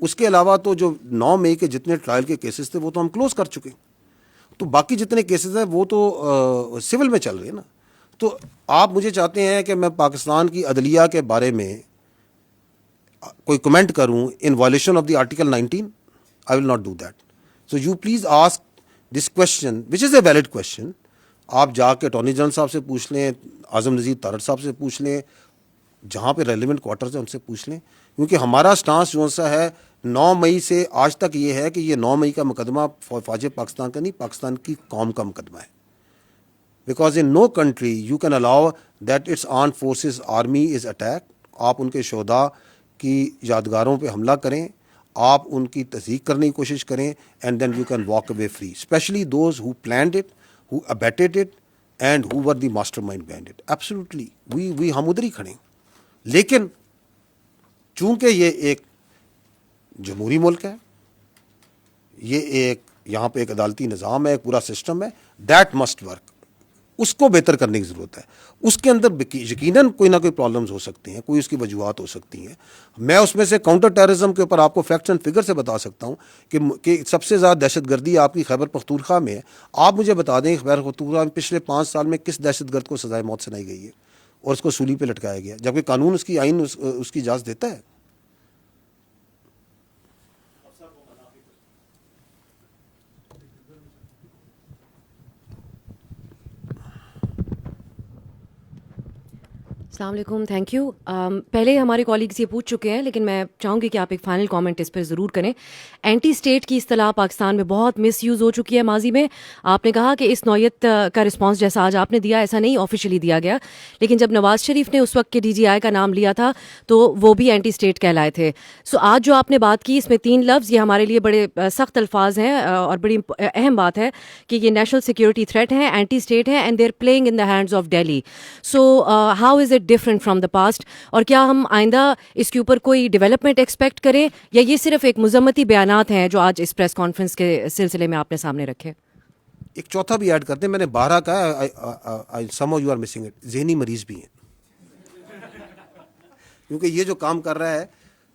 اس کے علاوہ تو جو 9 مئی کے جتنے ٹرائل کے کیسز تھے وہ تو ہم کلوز کر چکے. تو باقی جتنے کیسز ہیں وہ تو سول میں چل رہے ہیں نا. تو آپ مجھے چاہتے ہیں کہ میں پاکستان کی عدلیہ کے بارے میں کوئی کمنٹ کروں ان violation of the article 19؟ I will not do that. So you please ask this question, which is a valid question. آپ جا کے اٹارنی جنرل صاحب سے پوچھ لیں, اعظم نذیر تارڑ صاحب سے پوچھ لیں, جہاں پہ ریلیونٹ کوارٹرز ہیں ان سے پوچھ لیں. کیونکہ ہمارا سٹانس جو سا ہے 9 مئی سے آج تک یہ ہے کہ یہ 9 مئی کا مقدمہ فوج پاکستان کا نہیں, پاکستان کی قوم کا مقدمہ ہے. because in no country you can allow that its armed forces army is attacked. آپ ان کے شہداء کی یادگاروں پہ حملہ کریں, آپ ان کی تصدیق کرنے کی کوشش کریں, and then you can walk away free, especially those who planned it, who abetted it, and who were the mastermind behind it. Absolutely we ہم ادھر ہی کھڑے ہیں. لیکن چونکہ یہ ایک جمہوری ملک ہے, یہ ایک یہاں پہ ایک عدالتی نظام ہے, ایک پورا سسٹم ہے, دیٹ مسٹ ورک. اس کو بہتر کرنے کی ضرورت ہے. اس کے اندر یقیناً کوئی نہ کوئی پرابلمز ہو سکتی ہیں, کوئی اس کی وجوہات ہو سکتی ہیں. میں اس میں سے کاؤنٹر ٹیررزم کے اوپر آپ کو فیکٹس اینڈ فگر سے بتا سکتا ہوں کہ سب سے زیادہ دہشت گردی آپ کی خیبر پختونخوا میں ہے. آپ مجھے بتا دیں خیبر پختونخوا میں پچھلے 5 سال میں کس دہشت گرد کو سزائے موت سنائی گئی ہے اور اس کو سولی پہ لٹکایا گیا, جبکہ قانون اس کی آئین اس کی اجازت دیتا ہے. السلام علیکم, تھینک یو. پہلے ہمارے کالیگز یہ پوچھ چکے ہیں, لیکن میں چاہوں گی کہ آپ ایک فائنل کامنٹ اس پہ ضرور کریں. اینٹی اسٹیٹ کی اصطلاح پاکستان میں بہت مس یوز ہو چکی ہے ماضی میں. آپ نے کہا کہ اس نوعیت کا رسپانس جیسا آج آپ نے دیا ایسا نہیں آفیشلی دیا گیا, لیکن جب نواز شریف نے اس وقت کے ڈی جی آئی کا نام لیا تھا تو وہ بھی اینٹی اسٹیٹ کہلائے تھے. سو آج جو آپ نے بات کی اس میں 3 لفظ, یہ ہمارے لیے بڑے سخت الفاظ ہیں اور بڑی اہم بات ہے کہ یہ نیشنل سیکورٹی تھریٹ ہیں, اینٹی اسٹیٹ ہیں, and they are playing in the hands of Delhi. So how is it different from the past, اور کیا ہم آئندہ اس کے اوپر کوئی ڈیولپمنٹ ایکسپیکٹ کریں, یا یہ صرف ایک مذمتی بیانات ہیں جو آج اس پریس کانفرنس کے سلسلے میں آپ نے سامنے رکھے؟ ایک چوتھا بھی ایڈ کرتے ہیں, میں نے 12 کہا, some of you are missing it, ذہنی مریض بھی ہیں. کیونکہ یہ جو کام کر رہا ہے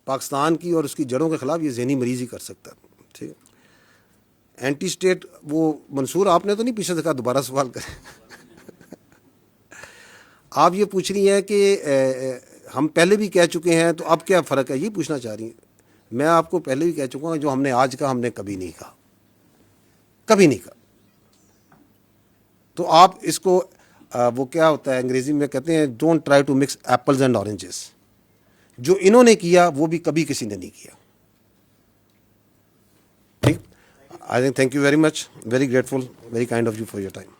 پاکستان کی اور اس کی جڑوں کے خلاف, یہ ذہنی مریض ہی کر سکتا ہے. ٹھیک ہے, اینٹی اسٹیٹ وہ منصور آپ نے تو نہیں پیچھے سے کہا دوبارہ سوال کریں. آپ یہ پوچھ رہی ہیں کہ ہم پہلے بھی کہہ چکے ہیں تو اب کیا فرق ہے, یہ پوچھنا چاہ رہی ہیں. میں آپ کو پہلے بھی کہہ چکا ہوں, جو ہم نے آج کہا ہم نے کبھی نہیں کہا, کبھی نہیں کہا. تو آپ اس کو وہ کیا ہوتا ہے انگریزی میں کہتے ہیں don't try to mix apples and oranges. جو انہوں نے کیا وہ بھی کبھی کسی نے نہیں کیا. ٹھیک, I think thank you very much, very grateful, very kind of you for your time.